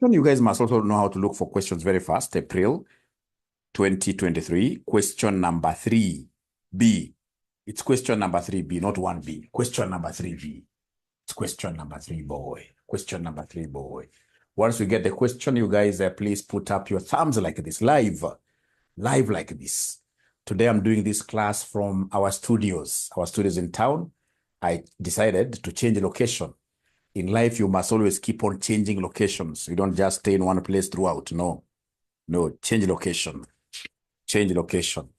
question, you guys must also know how to look for questions very fast. April 2023, question number 3B. It's question number 3B, not 1B. Question number 3B. It's question number 3, boy. Question number 3, boy. Once we get the question, you guys, please put up your thumbs like this, live like this. Today, I'm doing this class from our studios in town. I decided to change location. In life, you must always keep on changing locations. You don't just stay in one place throughout. No, change location. Change location.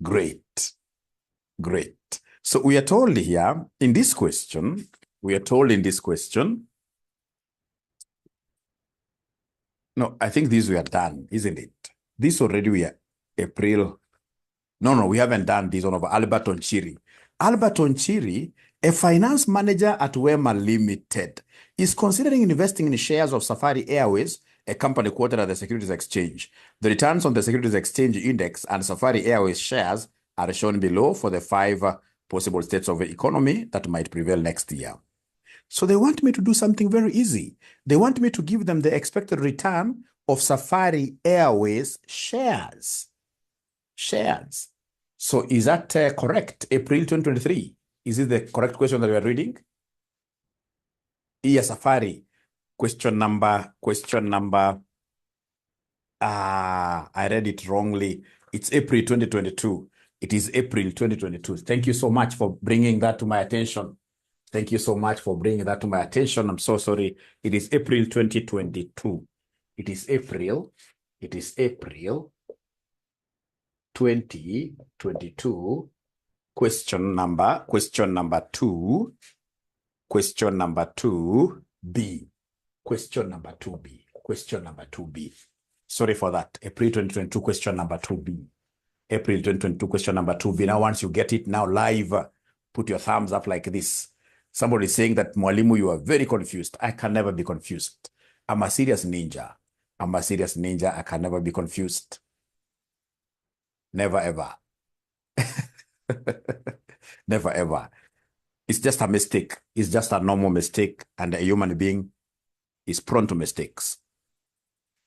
Great. So we are told here in this question, no, I think these we are done, isn't it? This already we are April. No, we haven't done this one of Albert Onchiri. Albert Onchiri, a finance manager at Wema Limited, is considering investing in shares of Safari Airways, a company quoted at the Securities Exchange. The returns on the Securities Exchange Index and Safari Airways shares are shown below for the 5 possible states of the economy that might prevail next year. So they want me to do something very easy. They want me to give them the expected return of Safari Airways shares. So is that correct? April 2023. Is it the correct question that we are reading? Yes, Safari. Question number. I read it wrongly. It's April 2022. It is April 2022. Thank you so much for bringing that to my attention. Thank you so much for bringing that to my attention. I'm so sorry. It is April 2022. It is April 2022. Question number 2. Question number 2B. Question number 2B. Sorry for that. April 2022, question number 2B. April 2022, question number 2B. Now, once you get it now live, put your thumbs up like this. Somebody is saying that, Mwalimu, you are very confused. I can never be confused. I'm a serious ninja. I can never be confused. Never, ever. Never, ever. It's just a mistake. It's just a normal mistake. And a human being is prone to mistakes.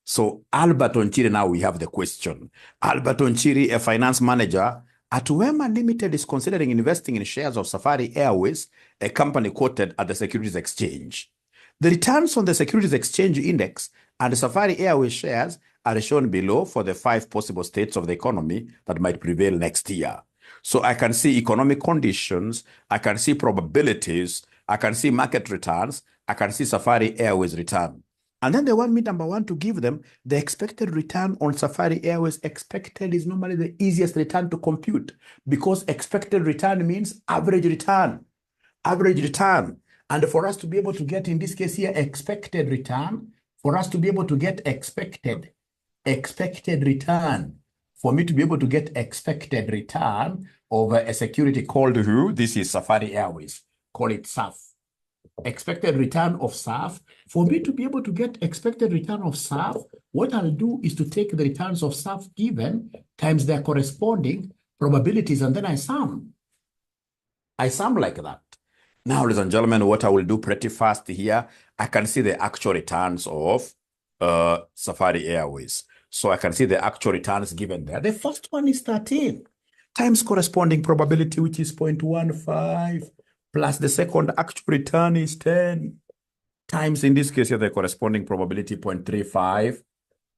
So Albert Onchiri, now we have the question. Albert Onchiri, a finance manager at Wema Limited, is considering investing in shares of Safari Airways, a company quoted at the Securities Exchange. The returns on the Securities Exchange Index and Safari Airways shares are shown below for the 5 possible states of the economy that might prevail next year. So I can see economic conditions, I can see probabilities, I can see market returns, I can see Safari Airways return. And then they want me, number 1, to give them the expected return on Safari Airways. Expected is normally the easiest return to compute because expected return means average return. And for us to be able to get, in this case here, expected return, for us to be able to get expected return, for me to be able to get expected return over a security called who? This is Safari Airways. Call it SAF. Expected return of SAF. For me to be able to get expected return of SAF, what I'll do is to take the returns of SAF given times their corresponding probabilities, and then I sum. Like that. Now, ladies and gentlemen, what I will do pretty fast here, I can see the actual returns of Safari Airways. So I can see the actual returns given there. The first one is 13 times corresponding probability, which is 0.15. Plus the second actual return is 10 times, in this case here, the corresponding probability 0.35.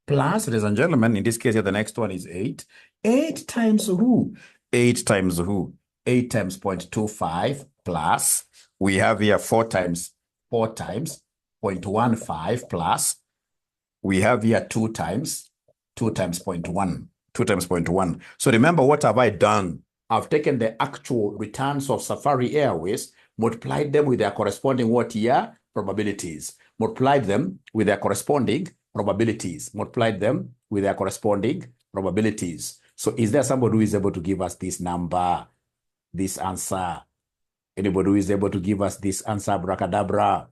Plus, ladies and gentlemen, in this case here, the next one is 8. 8 times who? 8 times who? 8 times 0.25 plus, we have here 4 times 0.15 plus, we have here 2 times 0.1. So remember, what have I done? I've taken the actual returns of Safari Airways, multiplied them with their corresponding what here? Probabilities. Multiplied them with their corresponding probabilities. So is there somebody who is able to give us this number, this answer? Anybody who is able to give us this answer, abracadabra?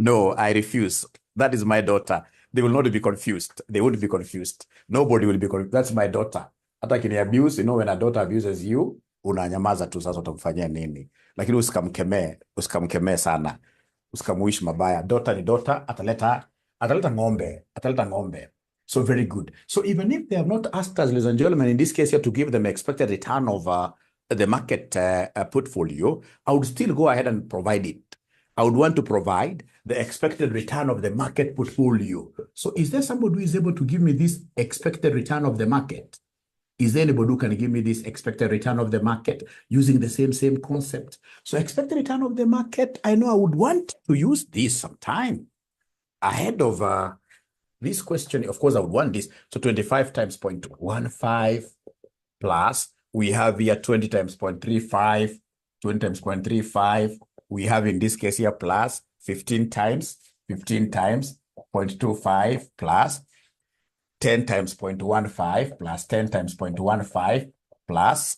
No, I refuse. That is my daughter. They will not be confused. They won't be confused. Nobody will be confused. That's my daughter. Hata kini abuse, you know, when a daughter abuses you, unanyamaza tu, sasa utamfanyia nini? Lakini usikamkemee sana. Usikamuishi mabaya. Daughter ni daughter, ataleta ng'ombe. So very good. So even if they have not asked us, ladies and gentlemen, in this case here, to give them expected return of the market portfolio, I would still go ahead and provide it. I would want to provide the expected return of the market portfolio. So is there somebody who is able to give me this expected return of the market? Is there anybody who can give me this expected return of the market using the same concept? So expected return of the market, I know I would want to use this sometime ahead of this question. Of course, I would want this. So 25 times 0.15 plus, we have here 20 times 0.35, 20 times 0.35. We have in this case here plus 15 times 0.25 plus 10 times 0.15 plus 10 times 0.15 plus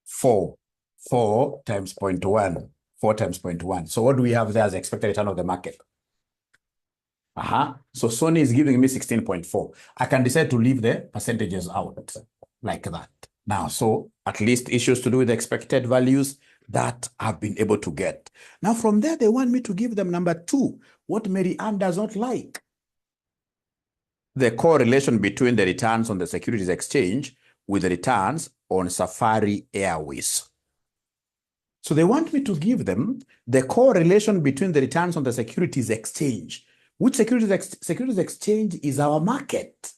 4 times 0.1. 4 times 0.1. So what do we have there as expected return of the market? So Sony is giving me 16.4. I can decide to leave the percentages out like that. Now, so at least issues to do with the expected values that I've been able to get. Now from there, they want me to give them number 2, what Mary Ann does not like. The correlation between the returns on the securities exchange with the returns on Safari Airways. So they want me to give them the correlation between the returns on the securities exchange. Which securities exchange is our market?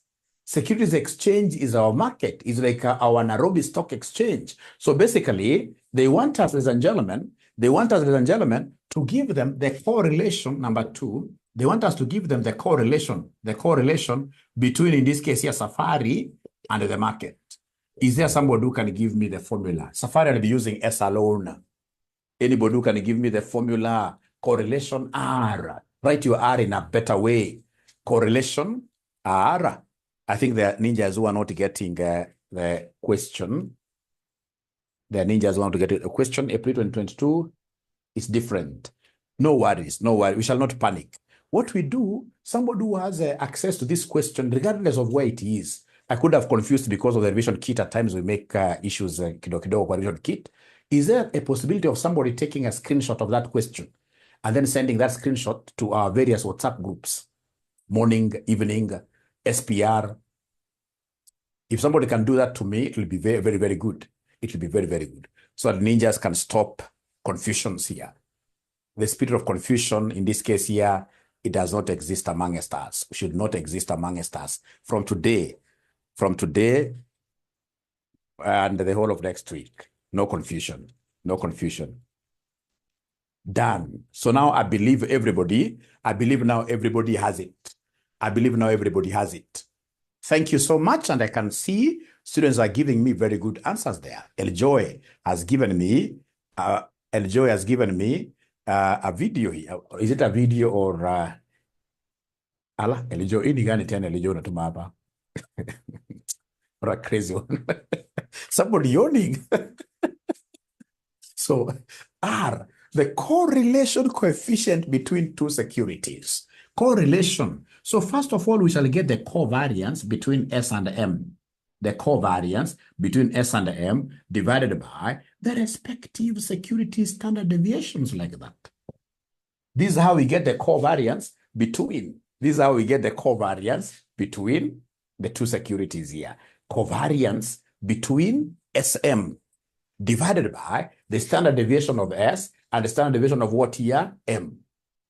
Securities exchange is our market. It's like our Nairobi Stock Exchange. So basically, they want us, ladies and gentlemen, to give them the correlation, number 2. They want us to give them the correlation between, in this case here, Safari and the market. Is there somebody who can give me the formula? Safari will be using S alone. Anybody who can give me the formula? Correlation R. Write your R in a better way. Correlation R. I think the ninjas who are not getting the question. The ninjas who want to get a question. April 2022 is different. No worries. We shall not panic. What we do, somebody who has access to this question, regardless of where it is. I could have confused because of the revision kit. At times we make issues kidogo revision kit. Is there a possibility of somebody taking a screenshot of that question and then sending that screenshot to our various WhatsApp groups? Morning, evening, SPR. If somebody can do that to me, it will be very, very, very good. It will be very, very good. So that ninjas can stop confusions here. The spirit of confusion, in this case here, it does not exist amongst us. It should not exist amongst us. From today, and the whole of next week. No confusion. Done. So now I believe now everybody has it. Thank you so much. And I can see students are giving me very good answers there. 𝒂𝐿𝒍𝒑 has given me, a video here. Is it a video or 𝒂𝐿𝒍𝒑 ini gani tena 𝒂𝐿𝒍𝒑 unatuma hapa? What a crazy one. Somebody yawning. So R, the correlation coefficient between two securities. Correlation. So first of all, we shall get the covariance between S and M. The covariance between S and M divided by the respective security standard deviations like that. This is how we get the covariance between. The two securities here. Covariance between SM divided by the standard deviation of S and the standard deviation of what here? M.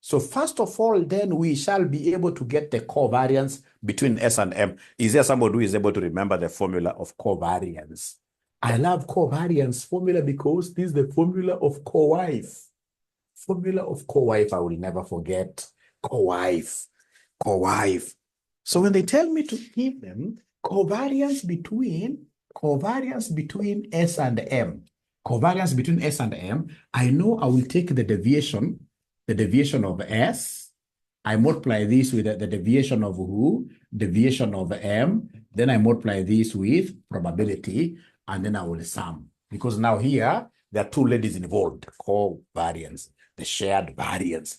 So first of all, then we shall be able to get the covariance between S and M. Is there somebody who is able to remember the formula of covariance? I love covariance formula because this is the formula of 𝒂𝐈𝐼. Formula of 𝒂𝐈𝐼, I will never forget. 𝒂𝐈𝐼. So when they tell me to give them covariance between S and M, I know I will take the deviation of S. I multiply this with the deviation of who? Deviation of M. Then I multiply this with probability, and then I will sum. Because now here, there are two ladies involved, covariance, the shared variance.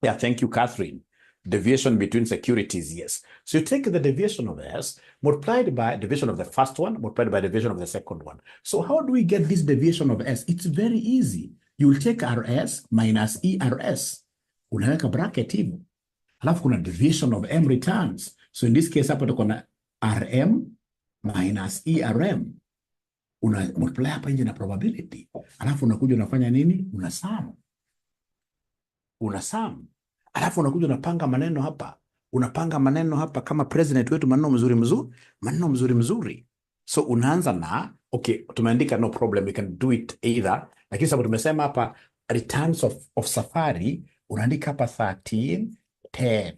Yeah, thank you, Catherine. Deviation between securities, yes. So you take the deviation of S multiplied by deviation of the first one, multiplied by deviation of the second one. So how do we get this deviation of S? It's very easy. You will take RS minus ERS. Unaweka bracket hivo. Alafu kuna deviation of M returns. So in this case, hapa tuko na RM minus ERM. Una multiply hapa nje na probability. Alafu unakuja unafanya nini? Una sum. Alafu unakuja unapanga maneno hapa. Unapanga maneno hapa kama president wetu, maneno mzuri. So unaanza na, okay, tumeandika no problem, we can do it either. Lakini sababu tumesema hapa returns of safari, unaandika hapa 13, 10,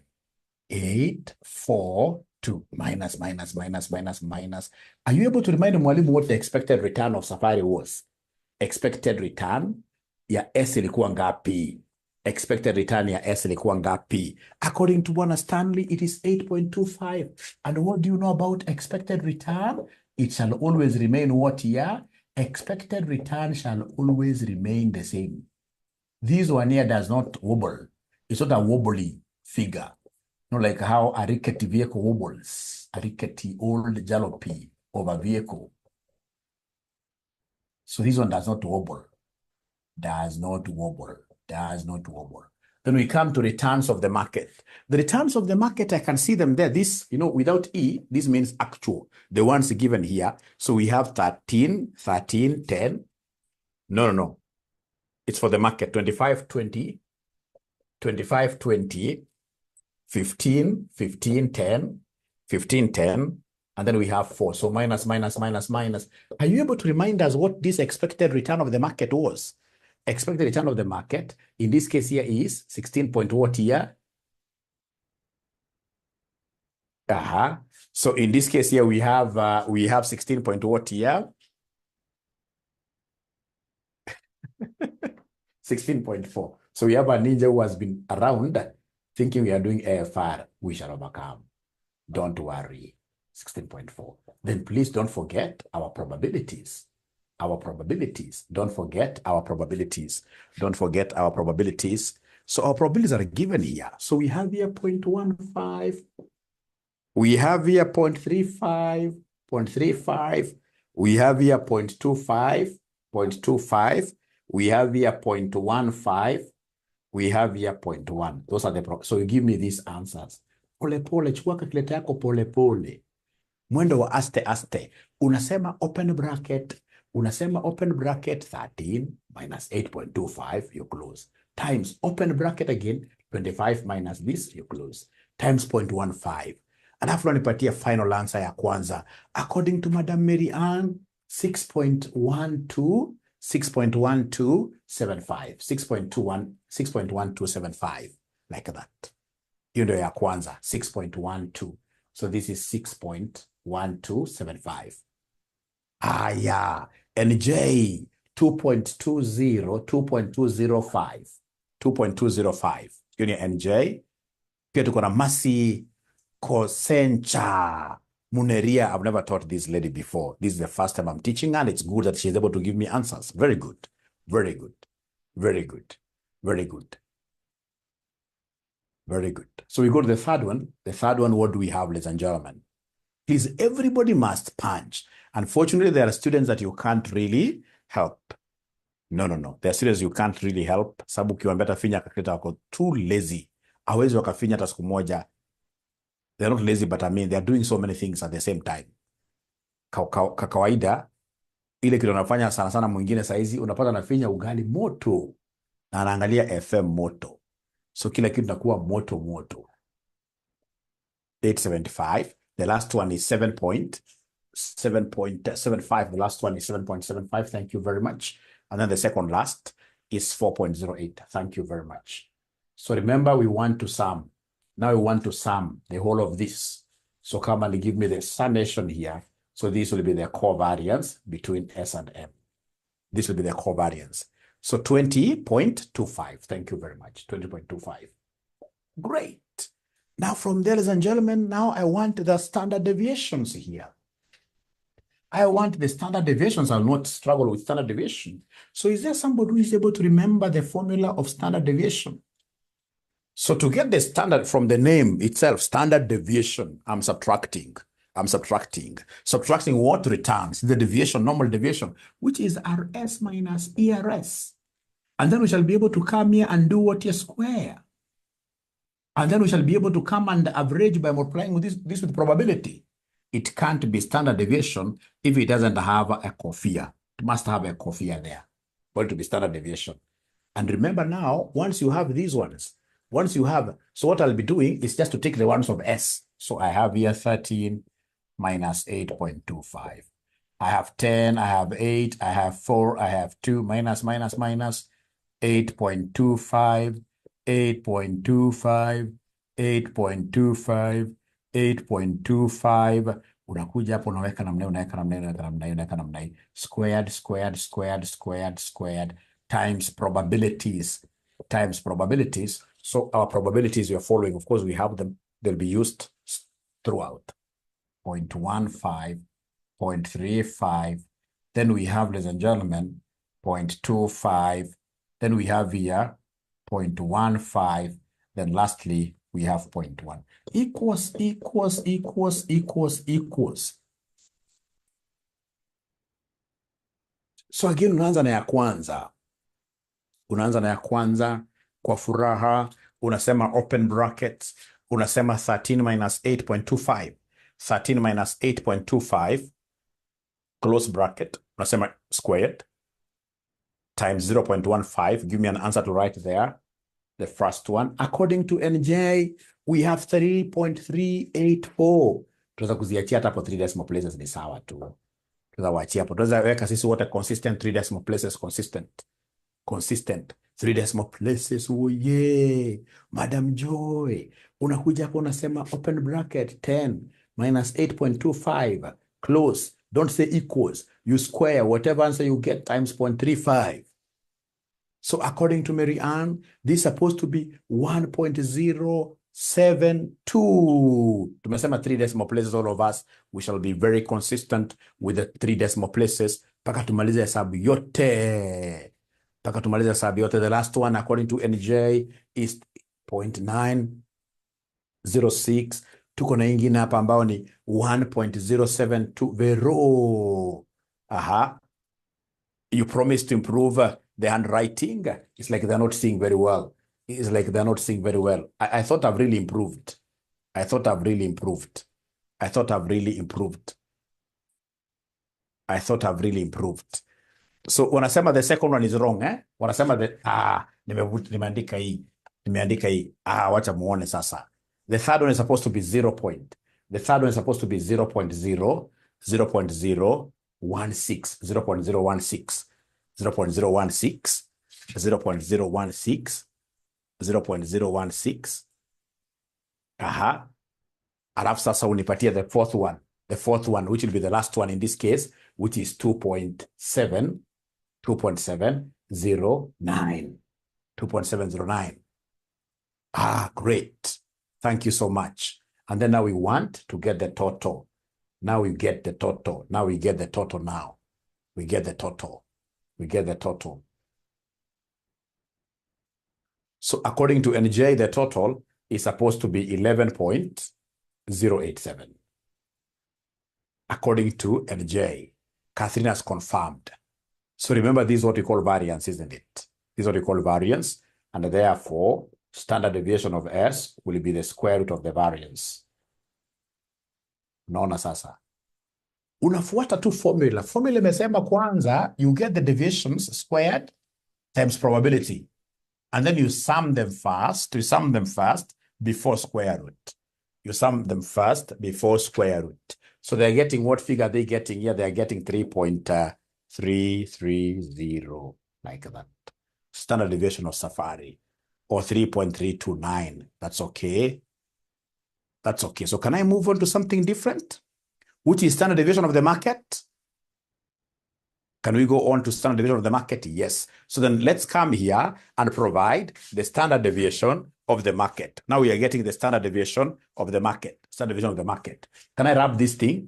8, 4, 2, minus. Are you able to remind mwalimu what the expected return of safari was? Expected return ya S ilikuwa ngapi? Expected return ya S ilikuwa ngapi? According to Bwana Stanley, it is 8.25. And what do you know about expected return? It shall always remain what year? Expected return shall always remain the same. This one here does not wobble. It's not a wobbly figure. You know, like how a rickety vehicle wobbles. A rickety old jalopy of a vehicle. So this one does not wobble. Does not wobble. Then we come to returns of the market. The returns of the market, I can see them there. This, you know, without E, this means actual. The ones given here. So we have 13, 10. No. It's for the market. 25, 20, 15, 10, 15, 10. And then we have 4. So minus. Are you able to remind us what this expected return of the market was? Expected return of the market, in this case here is 16 point what here? So in this case here we have 16 point what here? 16.4. So we have a ninja who has been around thinking we are doing AFR. We shall overcome. Don't worry. 16.4. Then please don't forget our probabilities. Don't forget our probabilities. So our probabilities are given here. So we have here 0.15. We have here 0.35, 0.35. We have here 0.25, 0.25. We have here 0.15. We have here 0.1. Those are the so you give me these answers. Pole, chukua calculator yako pole. Mwendo wa aste. Unasema open bracket 13 minus 8.25, you close. Times open bracket again, 25 minus this, you close. Times 0.15. Alafu nipatia final answer ya kwanza. According to Madam Mary Ann, 6.1275. 6.1275. Like that. Hiyo ndio ya kwanza, 6.12. So this is 6.1275. Yeah. And J, 2.20, 2.205. Hiyo ni NJ. Pia tuko na Masi Kosencha Muneria. I've never taught this lady before. This is the first time I'm teaching, and it's good that she's able to give me answers. Very good. So we go to the third one. The third one, what do we have, ladies and gentlemen? Please, everybody must punch. Unfortunately, there are students that you can't really help. No. There are students you can't really help. Sababu ukiwaambia tafinya calculator wako too lazy. Hawezi wakafinya hata siku moja. They're not lazy, but I mean, they're doing so many things at the same time. Kawaida, ile kitu unafanya sana mwingine saizi, unapata nafinya ugali moto. Na anaangalia FM moto. So kila kitu nakuwa moto. 875. The last one is 7.75. The last one is 7.75. Thank you very much. And then the second last is 4.08. Thank you very much. So remember, we want to sum. Now we want to sum the whole of this. So come and give me the summation here. So this will be the covariance between S and M. This will be the covariance. So 20.25. Thank you very much. 20.25. Great. Now from there, ladies and gentlemen, now I want the standard deviations here. I want the standard deviations. I'll not struggle with standard deviation. So is there somebody who is able to remember the formula of standard deviation? So to get the standard from the name itself, standard deviation, I'm subtracting. Subtracting what returns? The deviation, normal deviation, which is RS minus ERS. And then we shall be able to come here and do what is square. And then we shall be able to come and average by multiplying this with probability. It can't be standard deviation if it doesn't have a coefficient. It must have a coefficient there for it to be standard deviation. And remember now, once you have these ones, so what I'll be doing is just to take the ones of S. So I have here 13 minus 8.25. I have 10, I have 8, I have 4, I have 2, minus 8.25, 8.25. Unakuja hapo unaweka namna hii. Squared times probabilities. So our probabilities we are following, of course, we have them. They'll be used throughout. 0.15, 0.35. Then we have, ladies and gentlemen, 0.25. Then we have here 0.15. Then lastly, we have 0.1. Equals. So again, unaanza na ya kwanza. Kwa furaha, unasema open brackets, unasema 13 minus 8.25. 13 minus 8.25, close bracket, unasema squared, times 0.15. Give me an answer to write there. The first one, according to NJ, we have 3.384. Tunaweza kuziachia hata hapo 3 decimal places ni sawa tu. Tunaweza waachia hapo. Tunaweza weka sisi wote consistent 3 decimal places consistent 3 decimal places. Oh yeah. Madam Joy, unakuja hapo unasema open bracket 10 minus 8.25 close. Don't say equals. You square whatever answer you get times 0.35. So according to Mary Ann, this is supposed to be 1.072. Tumesema 3 decimal places, all of us. We shall be very consistent with the 3 decimal places. Paka tumalize hesabu yote. The last one, according to NJ, is 0.906. Tuko na ingine hapa ambao ni 1.072. Vero. Aha. You promised to improve the handwriting. It's like they're not seeing very well. I thought I've really improved. So wanasema the second one is wrong, eh? Wanasema nimeandika hii. Wacha muone sasa. The third one is supposed to be 0.0, 0.016, 0.016. Aha. Alafu sasa unipatia the fourth one, which will be the last one in this case, which is 2.709. Great. Thank you so much. And then now we want to get the total. We get the total now. So according to NJ, the total is supposed to be 11.087. According to NJ, Catherine has confirmed. So remember, this is what we call variance, isn't it? And therefore, standard deviation of S will be the square root of the variance. Unaona sasa? Unafuata tu formula. Formula imesema kwanza, you get the deviations squared times probability. And then you sum them first before square root. So they're getting, what figure are they getting here? They're getting 3.330, like that. Standard deviation of Safari. Or 3.329. That's okay. So can I move on to something different? Which is standard deviation of the market? Can we go on to standard deviation of the market? Yes. So then let's come here and provide the standard deviation of the market. Now we are getting the standard deviation of the market. Can I wrap this thing?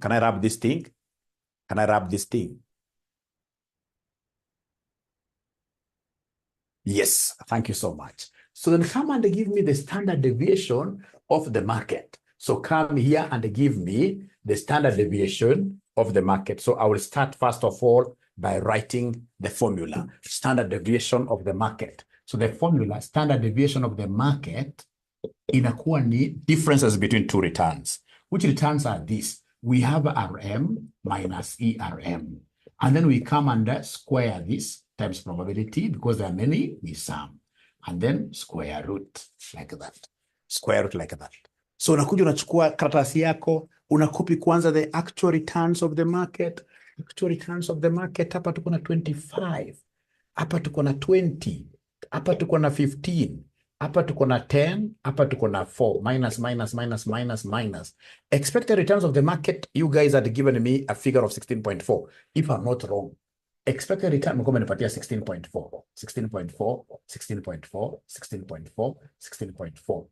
Yes, thank you so much. So then come and give me the standard deviation of the market. So come here and give me the standard deviation of the market. So I will start first of all by writing the formula, standard deviation of the market. So the formula, standard deviation of the market, inakuwa ni differences between two returns. Which returns are these? We have RM minus ERM. And then we come and square this times probability, because there are many, we sum. And then square root like that. Square root like that. So unakuja unachukua karatasi yako, unakopi kwanza the actual returns of the market. Actual returns of the market, hapa tuko na 25. Hapa tuko na 20. Hapa tuko na 15. Hapa tuko na 10. Hapa tuko na 4. Minus, minus, minus, minus, minus. Expected returns of the market, you guys had given me a figure of 16.4. If I'm not wrong. Expected return, mko menipatia 16.4. 16.4, 16.4, 16.4, 16.4.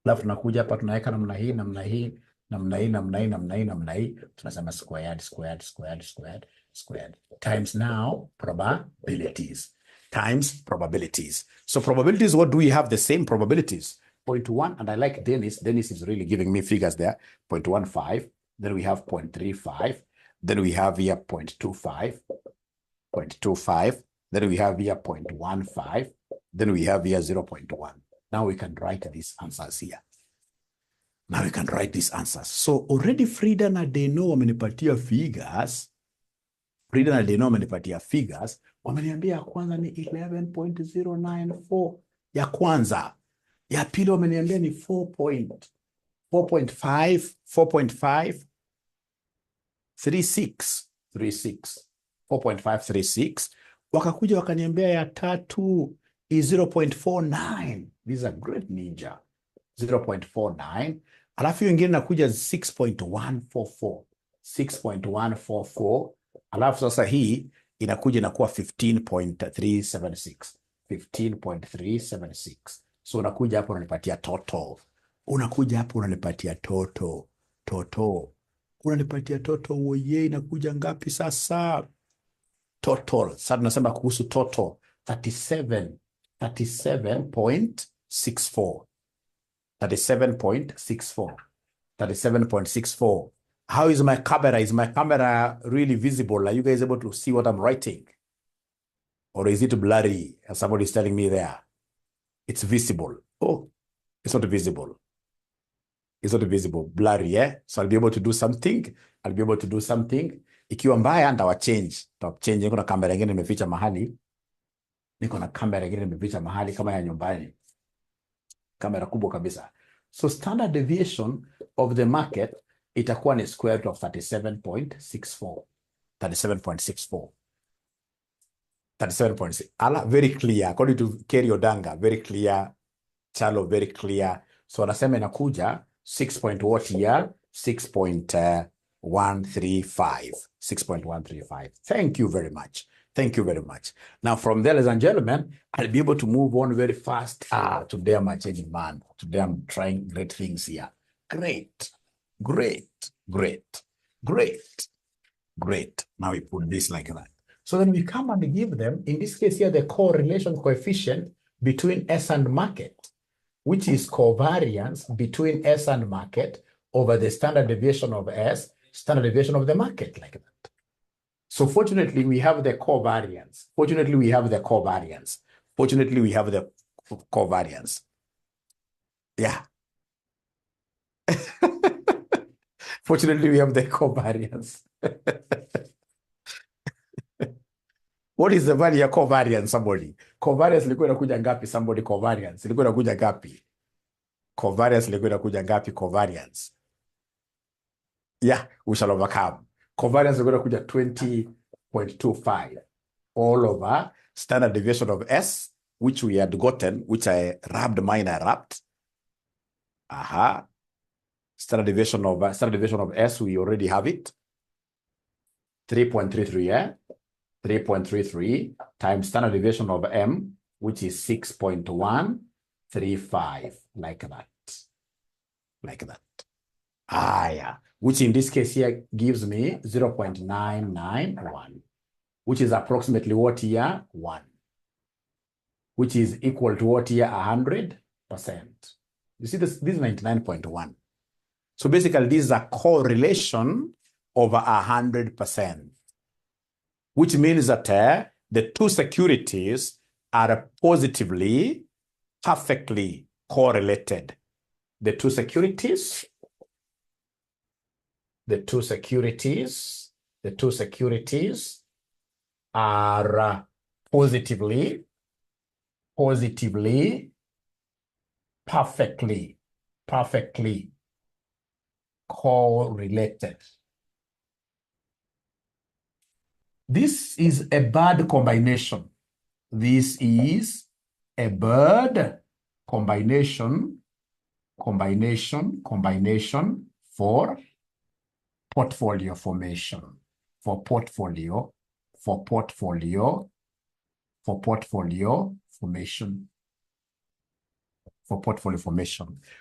Alafu tunakuja hapa tunaweka namna hii, namna hii, namna hii, namna hii, namna hii, namna hii. Tunasema squared, squared, squared, squared, squared. Times now probabilities. Times probabilities. So probabilities, what do we have? The same probabilities. 0.1, and I like Dennis. Dennis is really giving me figures there. 0.15. Then we have 0.35. Then we have here 0.25. 0.25. Then we have here 0.15. Then we have here 0.1. Now we can write these answers here. Now we can write these answers. So already Frida na Deno wamenipatia figures. Frida na Deno wamenipatia figures. Wameniambia ya kwanza ni 11.094. Ya kwanza. Ya pili wameniambia ni 4.536. Wakakuja wakaniambia ya tatu is 0.49. These are great ninja. 0.49. Alafu wengine nakuja 6.144. 6.144. Alafu sasa hii inakuja inakuwa 15.376. 15.376. So unakuja hapo unanipatia total. Unakuja hapo unanipatia total. Total. Unanipatia total, woye inakuja ngapi sasa? Total. Sasa tunasema kuhusu total. 37.64. 37.64. 37.64. How is my camera? Is my camera really visible? Are you guys able to see what I'm writing? Or is it blurry? As somebody is telling me there. It's visible. Oh, it's not visible. It's not visible. Blurry, yeah? So I'll be able to do something. I'll be able to do something. Ikiwa mbaya, ndawa change. Niko na kamera ingine nimeficha mahali. Niko na kamera ingine nimeficha mahali kama ya nyumbani. Kamera kubwa kabisa. So standard deviation of the market itakuwa ni square root of 37.64. 37.64. 37.6. Ala, very clear. According to Kerry Odanga, very clear. Chalo, very clear. So anasema inakuja 6.what here? 6.135. 6.135. Thank you very much. Thank you very much. Now, from there, ladies and gentlemen, I'll be able to move on very fast. Today I'm a changing man. Today I'm trying great things here. Great, great, great, great, great. Now we put this like that. So then we come and give them, in this case here, the correlation coefficient between S and market, which is covariance between S and market over the standard deviation of S, standard deviation of the market, like that. So fortunately, we have the covariance. Fortunately, we have the covariance. Fortunately, we have the covariance. Yeah. Fortunately, we have the covariance. What is the value of covariance, somebody? Covariance ilikuwa inakuja ngapi, somebody? Covariance ilikuwa inakuja ngapi? Covariance ilikuwa inakuja ngapi? Covariance. Yeah, we shall overcome. Covariance ilikuwa inakuja 20.25 all over standard deviation of S, which we had gotten, which I wrapped mine, I wrapped. Standard deviation of S, we already have it. 3.33, yeah? 3.33 times standard deviation of M, which is 6.135, like that. Like that. Yeah. Which in this case here gives me 0.991, which is approximately what here? 1. which is equal to what here? 100%. You see this is 99.1. So basically, this is a correlation over 100%, which means that the two securities are positively, perfectly correlated. The two securities are positively, perfectly correlated. This is a bad combination. This is a bad combination for portfolio formation. For portfolio formation.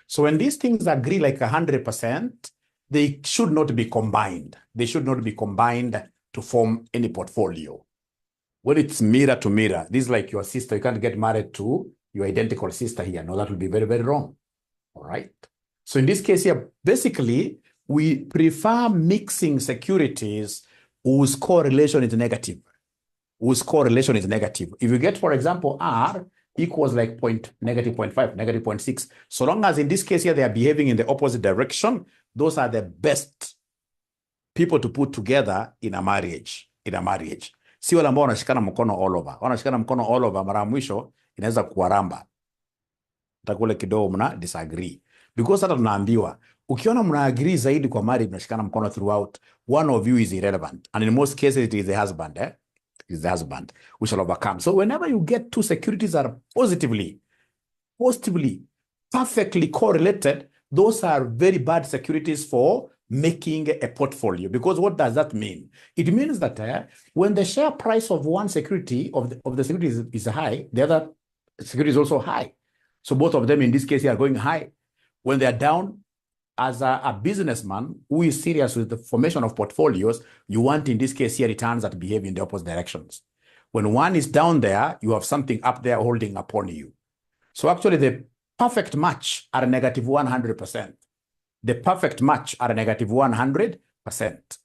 So when these things agree like 100%, they should not be combined. They should not be combined to form any portfolio. When it's mirror to mirror, this is like your sister. You can't get married to your identical sister here. No, that will be very, very wrong. All right. So in this case here, basically, we prefer mixing securities whose correlation is negative. If you get, for example, R equals like negative 0.5, negative 0.6, so long as in this case here they are behaving in the opposite direction, those are the best people to put together in a marriage. Si wale ambao wanashikana mkono all over. Wanashikana mkono all over, mara mwisho inaweza kuwaramba. Takule kidogo mna disagree. Because hata tunaambiwa, ukiona mna agree zaidi kwa marriage, mnashikana mkono throughout, one of you is irrelevant. And in most cases, it is the husband. Is the husband. We shall overcome. So whenever you get two securities that are positively, perfectly correlated, those are very bad securities for making a portfolio. Because what does that mean? It means that when the share price of one security, of the security is high, the other security is also high. So both of them in this case are going high. When they are down, as a businessman who is serious with the formation of portfolios, you want in this case here returns that behave in the opposite directions. When one is down there, you have something up there holding upon you. So actually the perfect match are negative 100%. The perfect match are negative 100%.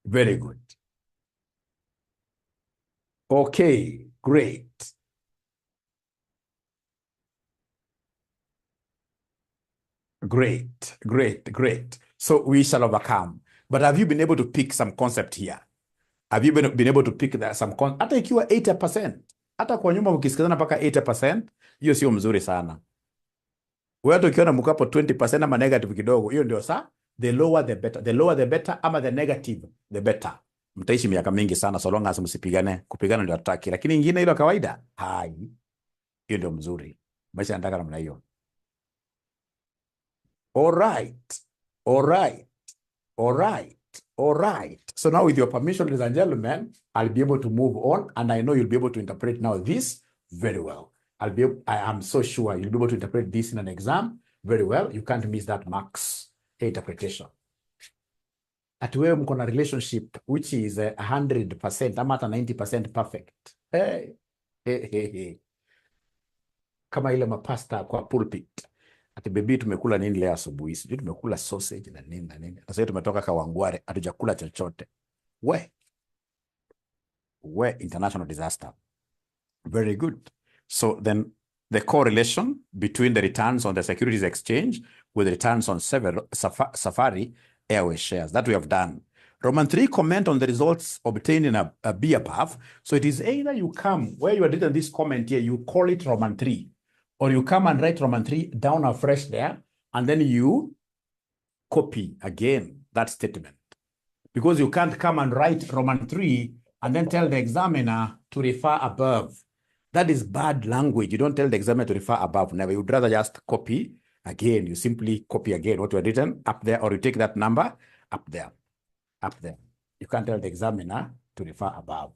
Very good. Okay, great. Great. So we shall overcome. But have you been able to pick some concept here? Have you been able to pick some concept? Hata ikiwa 80%, hata kwa nyuma ukisikizana mpaka 80%, hiyo sio mzuri sana. Wewe ukiona mkapo 20% ama negative kidogo, hiyo ndio the lower the better. The lower the better ama the negative the better. Mtaishi miaka mingi sana so long as msipigane. Kupigana ndio hataki. Lakini ingine ile kawaida, hai. Hiyo ndio mzuri. Maisha yanataka namna hiyo. All right. So now with your permission, ladies and gentlemen, I'll be able to move on, and I know you'll be able to interpret now this very well. I am so sure you'll be able to interpret this in an exam very well. You can't miss that marks interpretation. At where mko na relationship which is 100% ama hata 90% perfect. Hey. Kama ile mapasta kwa pulpit. Ati baby tumekula nini leo asubuhi? Sijui tumekula sausage na nini. Sasa tumetoka 𝒂𝐈𝐅𝒀, hatujakula chochote. We international disaster. Very good. So then the correlation between the returns on the securities exchange with the returns on Safari Airways shares that we have done. Roman 3, comment on the results obtained in a B above. So it is either you come where you are written this comment here, you call it Roman 3. Or you come and write Roman 3 down afresh there, and then you copy again that statement. Because you can't come and write Roman 3 and then tell the examiner to refer above. That is bad language. You don't tell the examiner to refer above. Never. You'd rather just copy again. You simply copy again what you had written up there, or you take that number up there. You can't tell the examiner to refer above.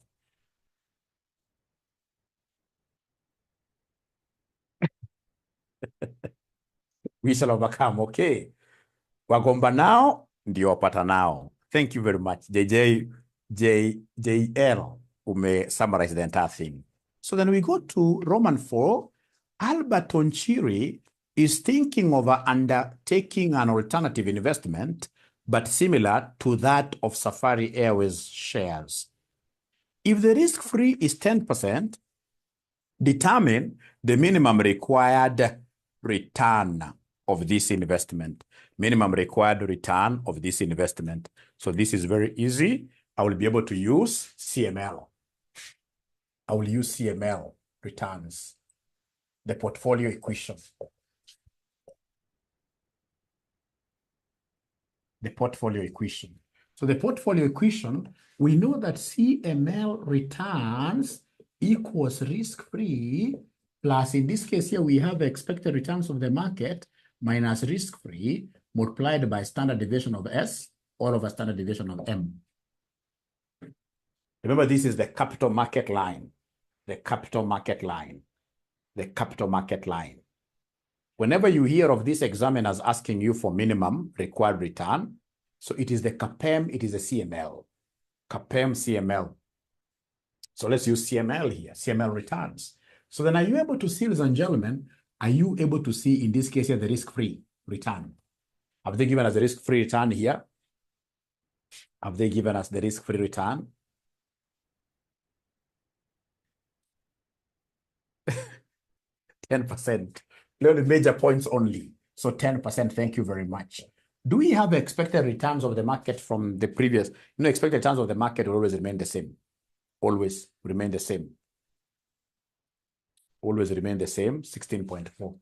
We shall overcome. Okay. Wagomba nao ndio wapata nao. Thank you very much. JL. summarize the entire thing. So then we go to Roman 4. 𝒂𝒅𝒊𝒂𝒏𝒂𝒂 is thinking of undertaking an alternative investment, but similar to that of Safari Airways shares. If the risk-free is 10%, determine the minimum required return of this investment. Minimum required return of this investment. So this is very easy. I will be able to use CML. I will use CML returns, the portfolio equation. The portfolio equation. So the portfolio equation, we know that CML returns equals risk-free plus, in this case here, we have the expected returns of the market minus risk-free multiplied by standard deviation of S all over standard deviation of M. Remember, this is the capital market line. The capital market line. The capital market line. Whenever you hear of these examiners asking you for minimum required return, so it is the CAPM, it is the CML. CAPM, CML. So let's use CML here, CML returns. So then are you able to see, ladies and gentlemen, are you able to see in this case here the risk-free return? Have they given us the risk-free return here? Have they given us the risk-free return? %. Only major points only. So 10%, thank you very much. Do we have expected returns of the market from the previous? Expected returns of the market will always remain the same. Always remain the same. Always remain the same, 16.4.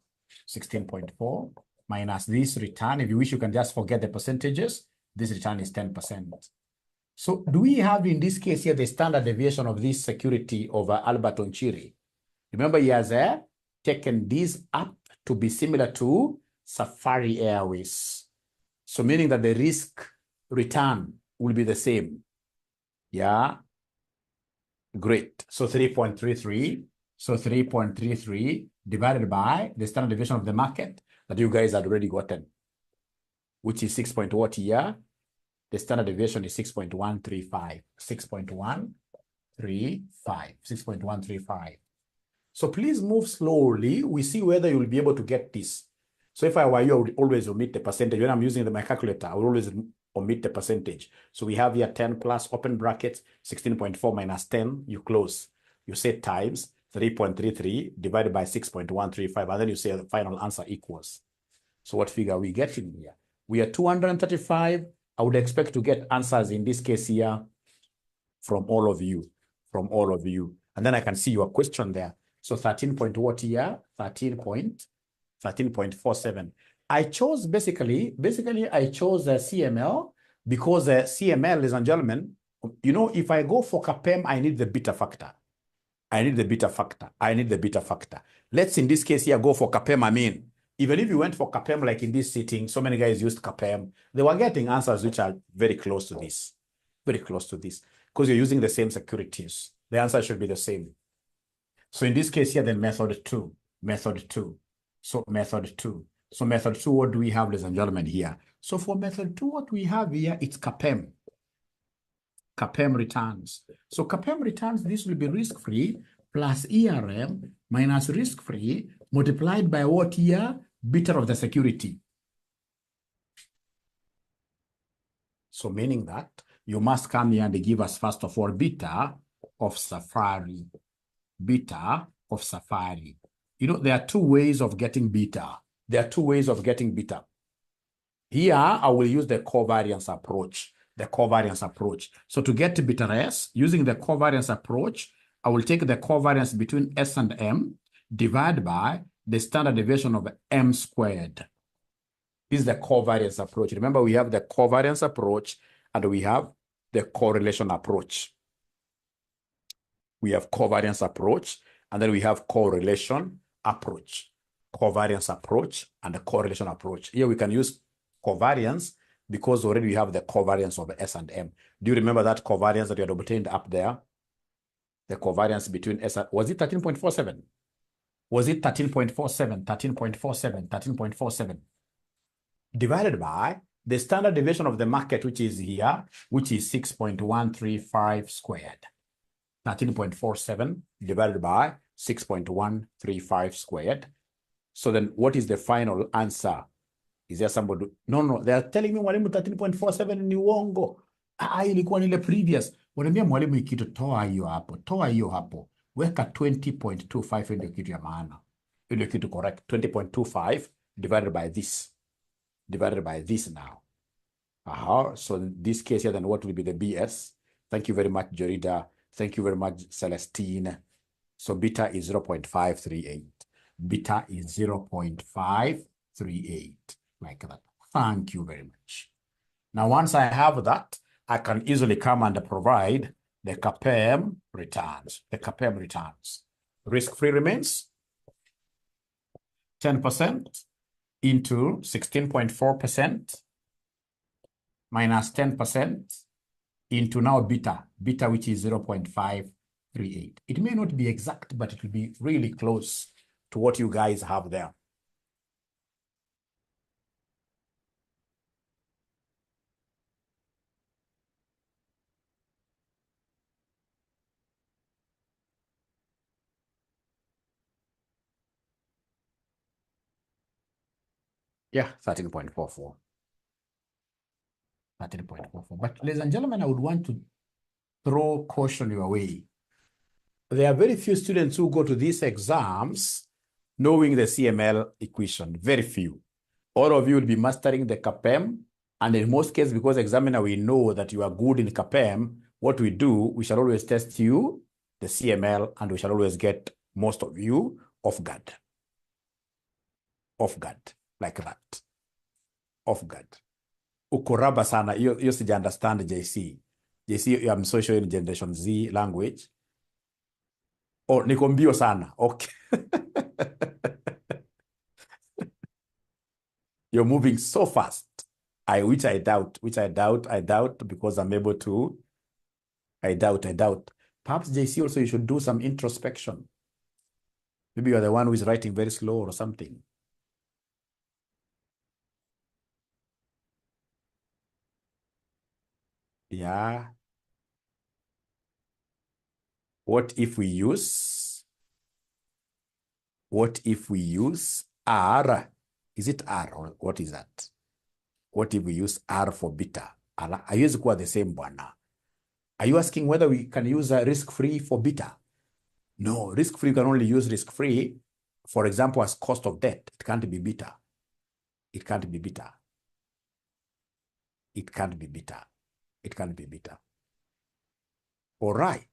16.4 minus this return. If you wish, you can just forget the percentages. This return is 10%. So do we have in this case here the standard deviation of this security over 𝒂𝒅𝒊𝒂𝒏𝒂𝒂? Remember, he has taken this up to be similar to Safari Airways. So meaning that the risk return will be the same. Yeah. Great. So 3.33. So 3.33 divided by the standard deviation of the market that you guys had already gotten, which is 6. What here? The standard deviation is 6.135. 6.135. 6.135. So please move slowly. We see whether you will be able to get this. So if I were you, I would always omit the percentage. When I'm using my calculator, I will always omit the percentage. So we have here 10 plus open brackets, 16.4 minus 10, you close. You say times 3.33 divided by 6.135, and then you say the final answer equals. So what figure are we getting here? We are 235. I would expect to get answers in this case here from all of you. From all of you. And then I can see your question there. So 13 point what here? 13.47. I chose basically I chose the CML because the CML, ladies and gentlemen, if I go for CAPM, I need the beta factor. I need the beta factor. I need the beta factor. Let's in this case here go for CAPM. Even if you went for CAPM like in this sitting, so many guys used CAPM, they were getting answers which are very close to this. Very close to this. Because you're using the same securities. The answer should be the same. So in this case here, then method 2. Method 2. So method 2. So method 2, what do we have, ladies and gentlemen, here? So for method 2, what we have here, it's CAPM. CAPM returns. So CAPM returns, this will be risk-free plus ERM minus risk-free multiplied by what here? Beta of the security. So meaning that you must come here and give us, first of all, beta of Safari. Beta of Safari. There are two ways of getting beta. There are two ways of getting beta. Here, I will use the covariance approach. The covariance approach. So to get beta S, using the covariance approach, I will take the covariance between S and M, divide by the standard deviation of M squared. This is the covariance approach. Remember, we have the covariance approach and we have the correlation approach. We have covariance approach and then we have correlation approach. Covariance approach and the correlation approach. Here we can use covariance because already we have the covariance of S and M. Do you remember that covariance that you had obtained up there? The covariance between S and, was it 13.47? Was it 13.47? 13.47, 13.47. Divided by the standard deviation of the market, which is here, which is 6.135 squared. 13.47 divided by 6.135 squared. So then what is the final answer? Is there somebody? No, they are telling me mwalimu 13.47 ni uongo. Ilikuwa ni ile previous. Wanaambia mwalimu ikitu toa hiyo hapo. Weka 20.25 ndio kitu ya maana. Ndio kitu correct. 20.25 divided by this now. So in this case here, then what will be the BS? Thank you very much, Jorida. Thank you very much, Celestine. So beta is 0.538. Beta is 0.538, like that. Thank you very much. Now, once I have that, I can easily come and provide the 𝒂𝒂𝒄 returns. The 𝒂𝒂𝒄 returns. Risk-free remains 10% into 16.4% minus 10% into now beta which is 0.538. It may not be exact, but it will be really close to what you guys have there. Yeah, 13.44. 13.44. But ladies and gentlemen, I would want to throw caution your way. There are very few students who go to these exams knowing the CML equation. Very few. All of you will be mastering the 𝒂𝒂𝒄, and in most cases, because examiner, we know that you are good in 𝒂𝒂𝒄, what we do, we shall always test you, the CML, and we shall always get most of you off guard. Off guard, like that. Off guard. Ukoraba sana, you sija understand JC. JC, I'm so sure in Generation Z language. Oh, niko mbio sana. Okay. You're moving so fast. Which I doubt, because I'm able to. I doubt. Perhaps JC also, you should do some introspection. Maybe you're the one who is writing very slow or something. Yeah. What if we use R? Is it R or what is that? What if we use R for beta? Are you the same bwana? Are you asking whether we can use a risk-free for beta? No, risk-free can only use risk-free, for example, as cost of debt. It can't be beta. It can't be beta. It can't be beta. It can't be beta. All right.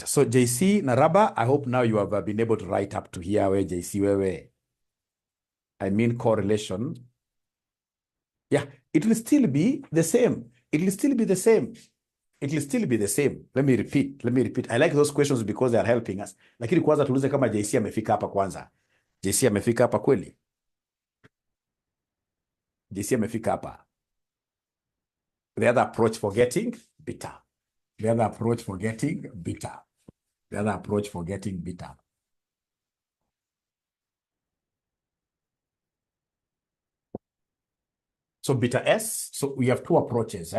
So JC Naraba, I hope now you have been able to write up to here where JC where I mean correlation. Yeah, it will still be the same. It will still be the same. It will still be the same. Let me repeat. I like those questions because they are helping us. Lakini kwanza tuulize kama JC amefika hapa kwanza. JC amefika hapa kweli? JC amefika hapa. The other approach for getting beta. So beta S, so we have two approaches.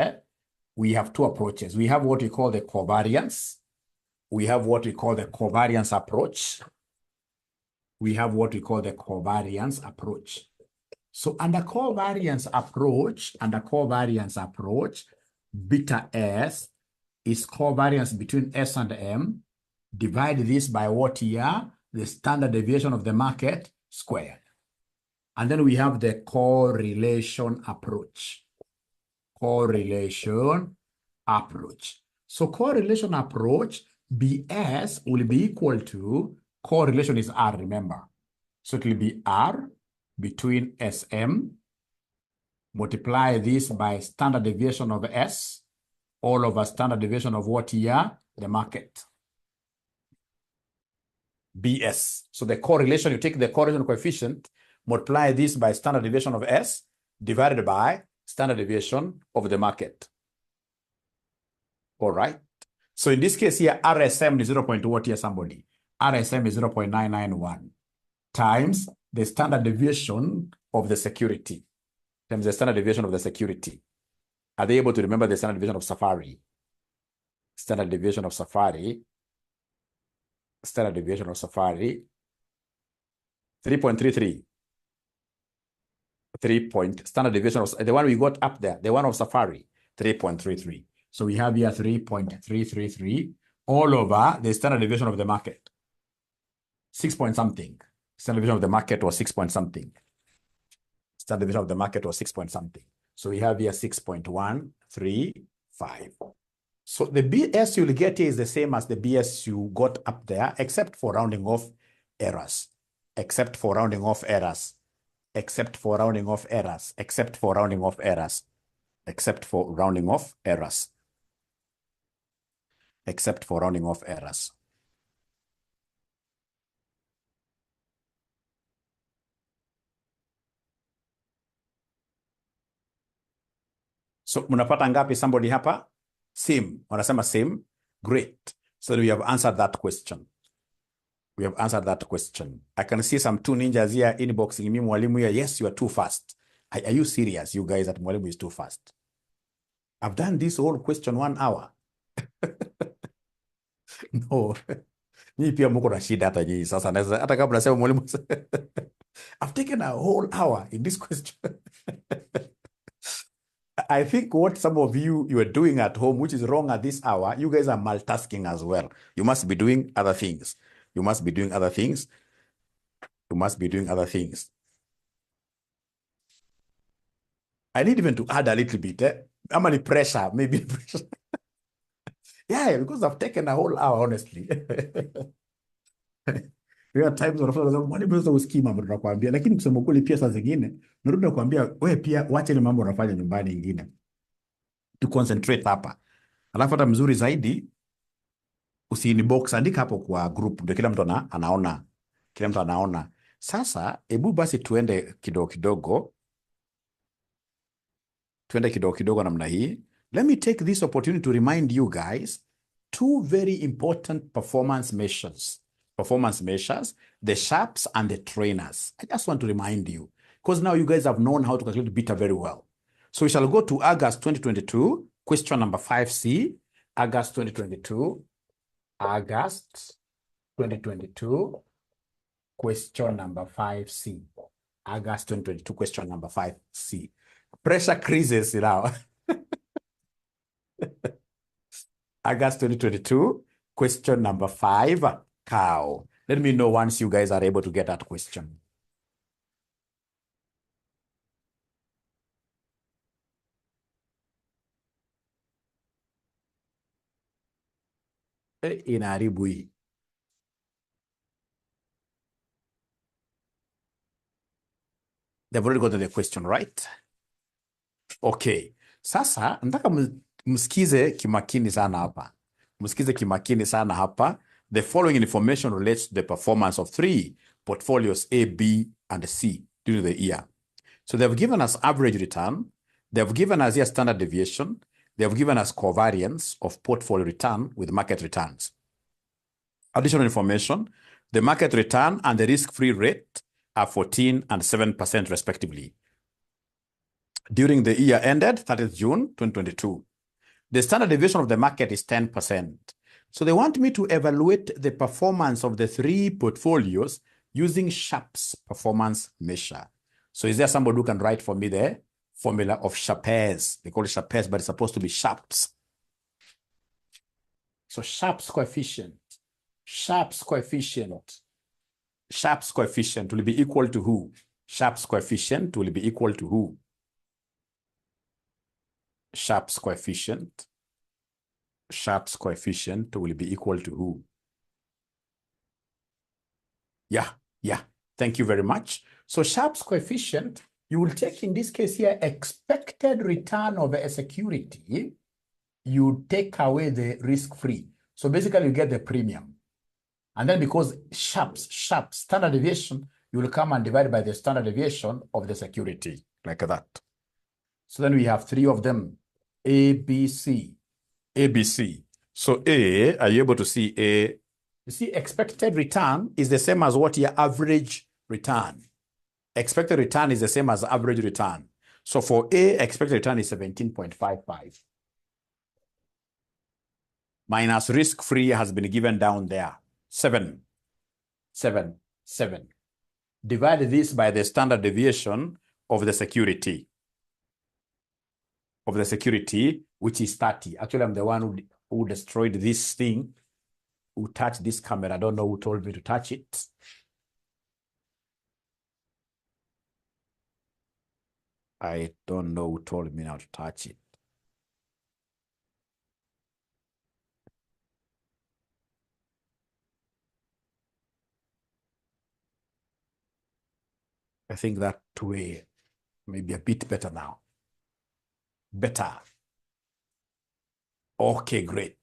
We have two approaches. We have what we call the covariance. We have what we call the covariance approach. So under covariance approach, beta S is covariance between S and M. Divide this by what here? The standard deviation of the market squared. And then we have the correlation approach. So correlation approach, BS will be equal to, correlation is R, remember. So it will be R between SM, multiply this by standard deviation of S, all over standard deviation of what here? The market. BS. So the correlation, you take the correlation coefficient, multiply this by standard deviation of S, divided by standard deviation of the market. All right. So in this case here, RSM is 0. What here, somebody? RSM is 0.991 times the standard deviation of the security. Are they able to remember the standard deviation of Safari? Standard deviation of Safari. Standard deviation of Safari. 3.33. Standard deviation of the one we got up there, the one of Safari, 3.33. So we have here 3.333 all over the standard deviation of the market. 6 point something. Standard deviation of the market was 6 point something. Standard deviation of the market was 6 point something. So we have here 6.135. So the BS you'll get here is the same as the BS you got up there, except for rounding off errors. Except for rounding off errors. Except for rounding off errors. Except for rounding off errors. Except for rounding off errors. Except for rounding off errors. So mnapata ngapi somebody hapa? Same. Wanasema same. Great. So we have answered that question. We have answered that question. I can see some two ninjas here inboxing me, mwalimu here. Yes, you are too fast. Are you serious, you guys, that mwalimu is too fast? I've done this whole question 1 hour. No. Ni pia mko na shida hata nyinyi sasa. Hata kama nasema mwalimu I've taken a whole hour in this question. I think what some of you are doing at home, which is wrong at this hour, you guys are multitasking as well. You must be doing other things. You must be doing other things. You must be doing other things. I need even to add a little bit. How many pressure? Maybe pressure. Yeah, because I've taken a whole hour, honestly. There are times mwalimu usikii mambo tunakwambia, lakini kusema kweli pia saa zingine narudi nakwambia wewe pia wacha ile mambo unafanya nyumbani ingine. To concentrate hapa. Alafu hata mzuri zaidi usiinbox, andika hapo kwa group ndio kila mtu anaona. Kila mtu anaona. Sasa hebu basi tuende kidogo kidogo. Tuende kidogo kidogo namna hii. Let me take this opportunity to remind you guys two very important performance measures. Performance measures, the sharps and the trainers. I just want to remind you, because now you guys have known how to calculate beta very well. So we shall go to August 2022, question number 5C. August 2022. August 2022, question number 5C. August 2022, question number 5C. Pressure creases now. August 2022, question number 5. Cow. Let me know once you guys are able to get that question. Inaharibu hii. They've already gotten the question, right? Okay. Sasa, nataka msikize kimakini sana hapa. Msikize kimakini sana hapa. The following information relates to the performance of 3 portfolios A, B, and C during the year. So they've given us average return. They've given us here standard deviation. They've given us covariance of portfolio return with market returns. Additional information, the market return and the risk-free rate are 14% and 7% respectively. During the year ended 30th June 2022. The standard deviation of the market is 10%. So they want me to evaluate the performance of the 3 portfolios using Sharpe's performance measure. So is there somebody who can write for me the formula of 𝒊𝒂𝒂𝒂? They call it 𝒊𝒂𝒂𝒂, but it's supposed to be Sharpe's. So Sharpe's coefficient. Sharpe's coefficient. Sharpe's coefficient will be equal to who? Sharpe's coefficient will be equal to who? Sharpe's coefficient. Sharpe's coefficient will be equal to who? Yeah. Thank you very much. So Sharpe's coefficient, you will take in this case here, expected return of a security. You take away the risk-free. So basically you get the premium. And then because Sharpe's standard deviation, you will come and divide by the standard deviation of the security, like that. So then we have 3 of them, A, B, C. ABC. So A, are you able to see A? You see, expected return is the same as what your average return. Expected return is the same as average return. So for A, expected return is 17.55. Minus risk-free has been given down there. 7. Divide this by the standard deviation of the security. Which is 30. Actually, I'm the one who destroyed this thing, who touched this camera. I don't know who told me to touch it. I don't know who told me not to touch it. I think that way may be a bit better now. Better. Okay, great.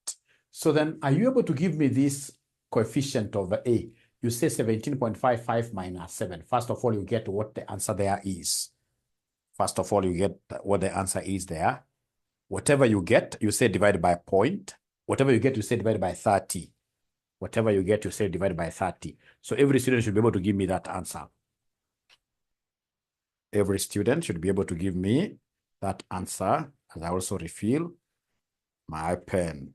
So then, are you able to give me this coefficient of A? You say 17.55 minus 7. First of all, you get what the answer there is. Whatever you get, you say divided by a point. Whatever you get, you say divided by 30. Whatever you get, you say divided by 30. So every student should be able to give me that answer. Every student should be able to give me that answer, as I also refill my pen.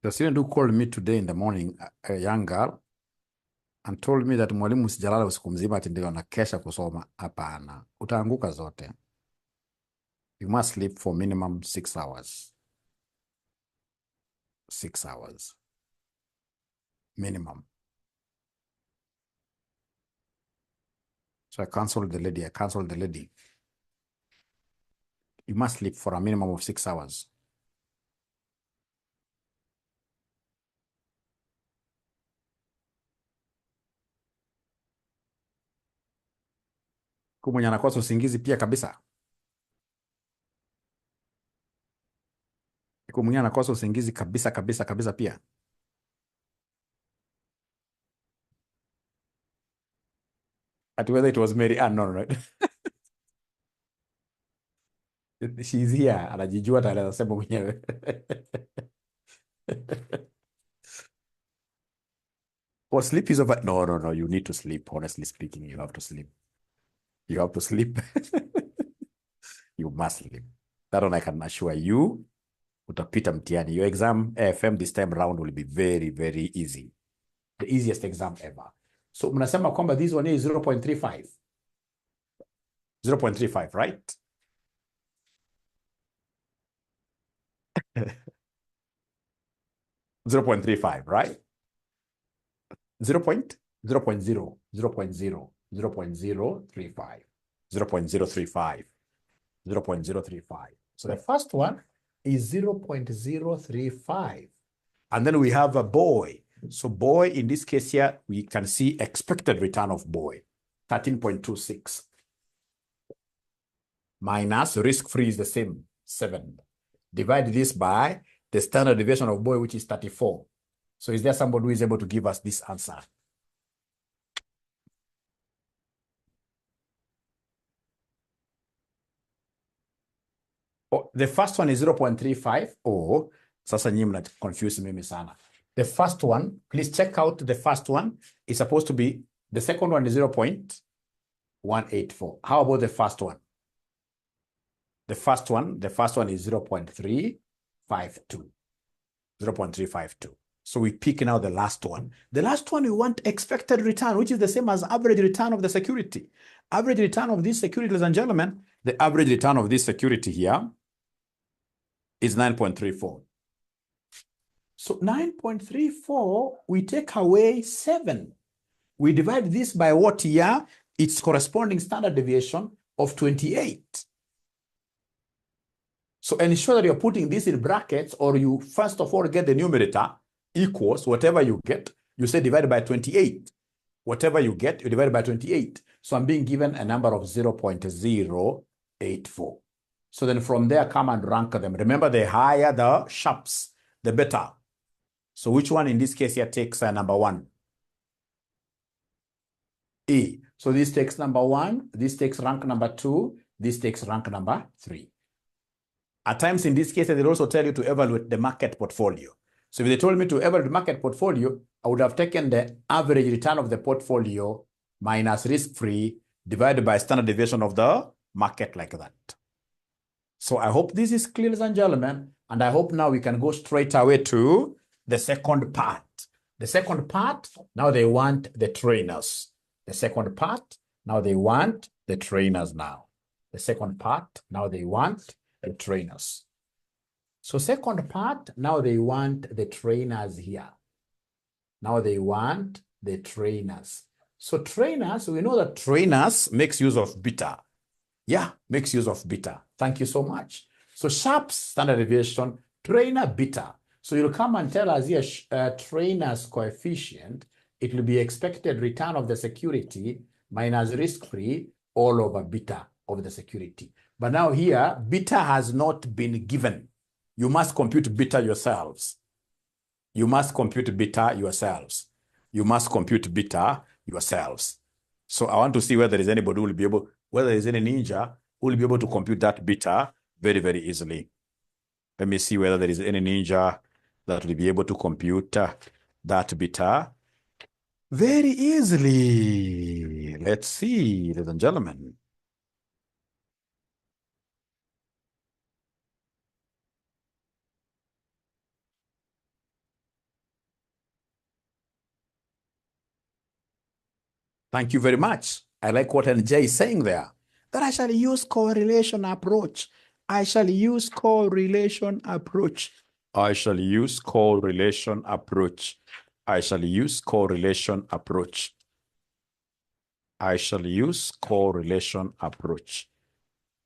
The student who called me today in the morning, a young girl, and told me that mwalimu sijalala usiku mzima ati ndio nakesha kusoma. Hapana, utaanguka zote. You must sleep for minimum 6 hours. 6 hours. Minimum. So I canceled the lady. You must sleep for a minimum of 6 hours. Mwenye anakosa usingizi pia kabisa. Mwenye anakosa usingizi kabisa pia. At whether it was Mary Ann, no. She's here. Anajijua hata anasema mwenyewe. Oh, sleep is over. No. You need to sleep. Honestly speaking, you have to sleep. You have to sleep. You must sleep. That one I can assure you. Utapita mtihani. Your exam, AFM this time round will be very, very easy. The easiest exam ever. So, mnasema kwamba this one is 0.35. 0.35, right? $0.35, right? 0.0, 0.0, 0.0, 0.035, 0.035, 0.035. So the first one is 0.035. And then we have a boy. So boy, in this case here, we can see expected return of boy, 13.26. Minus risk-free is the same, 7. Divide this by the standard deviation of boy, which is 34. So is there somebody who is able to give us this answer? Oh, the first one is 0.35. Oh, sasa nyinyi mna confuse mimi sana. The first one, please check out the first one. It's supposed to be, the second one is 0.184. How about the first one? The first one is 0.352. 0.352. So we pick now the last one. The last one, we want expected return, which is the same as average return of the security. Average return of this security, ladies and gentlemen, the average return of this security here is 9.34. So 9.34, we take away 7. We divide this by what year? Its corresponding standard deviation of 28. So ensure that you're putting this in brackets, or you first of all get the numerator equals whatever you get, you say divided by 28. Whatever you get, you divide by 28. So I'm being given a number of 0.084. So then from there, come and rank them. Remember, the higher the sharps, the better. So which one in this case here takes number 1? A. So this takes number 1, this takes rank number 2, this takes rank number 3. At times in this case, they'll also tell you to evaluate the market portfolio. So if they told me to evaluate the market portfolio, I would have taken the average return of the portfolio minus risk-free divided by standard deviation of the market like that. So I hope this is clear, ladies and gentlemen, and I hope now we can go straight away to the second part. The second part, now they want the trainers. The second part, now they want the trainers now. The second part, now they want the trainers. So second part, now they want the trainers here. Now they want the trainers. So trainers, we know that trainers makes use of beta. Yeah, makes use of beta. Thank you so much. So sharp standard deviation, trainer beta. So you'll come and tell us here, trainer's coefficient, it will be expected return of the security minus risk-free all over beta of the security. But now here, beta has not been given. You must compute beta yourselves. You must compute beta yourselves. You must compute beta yourselves. So I want to see whether there is anybody who will be able, whether there is any ninja who will be able to compute that beta very, very easily. Let me see whether there is any ninja that will be able to compute that beta very easily. Let's see, ladies and gentlemen. Thank you very much. I like what NJ is saying there, that I shall use correlation approach. I shall use correlation approach. I shall use correlation approach. I shall use correlation approach. I shall use correlation approach.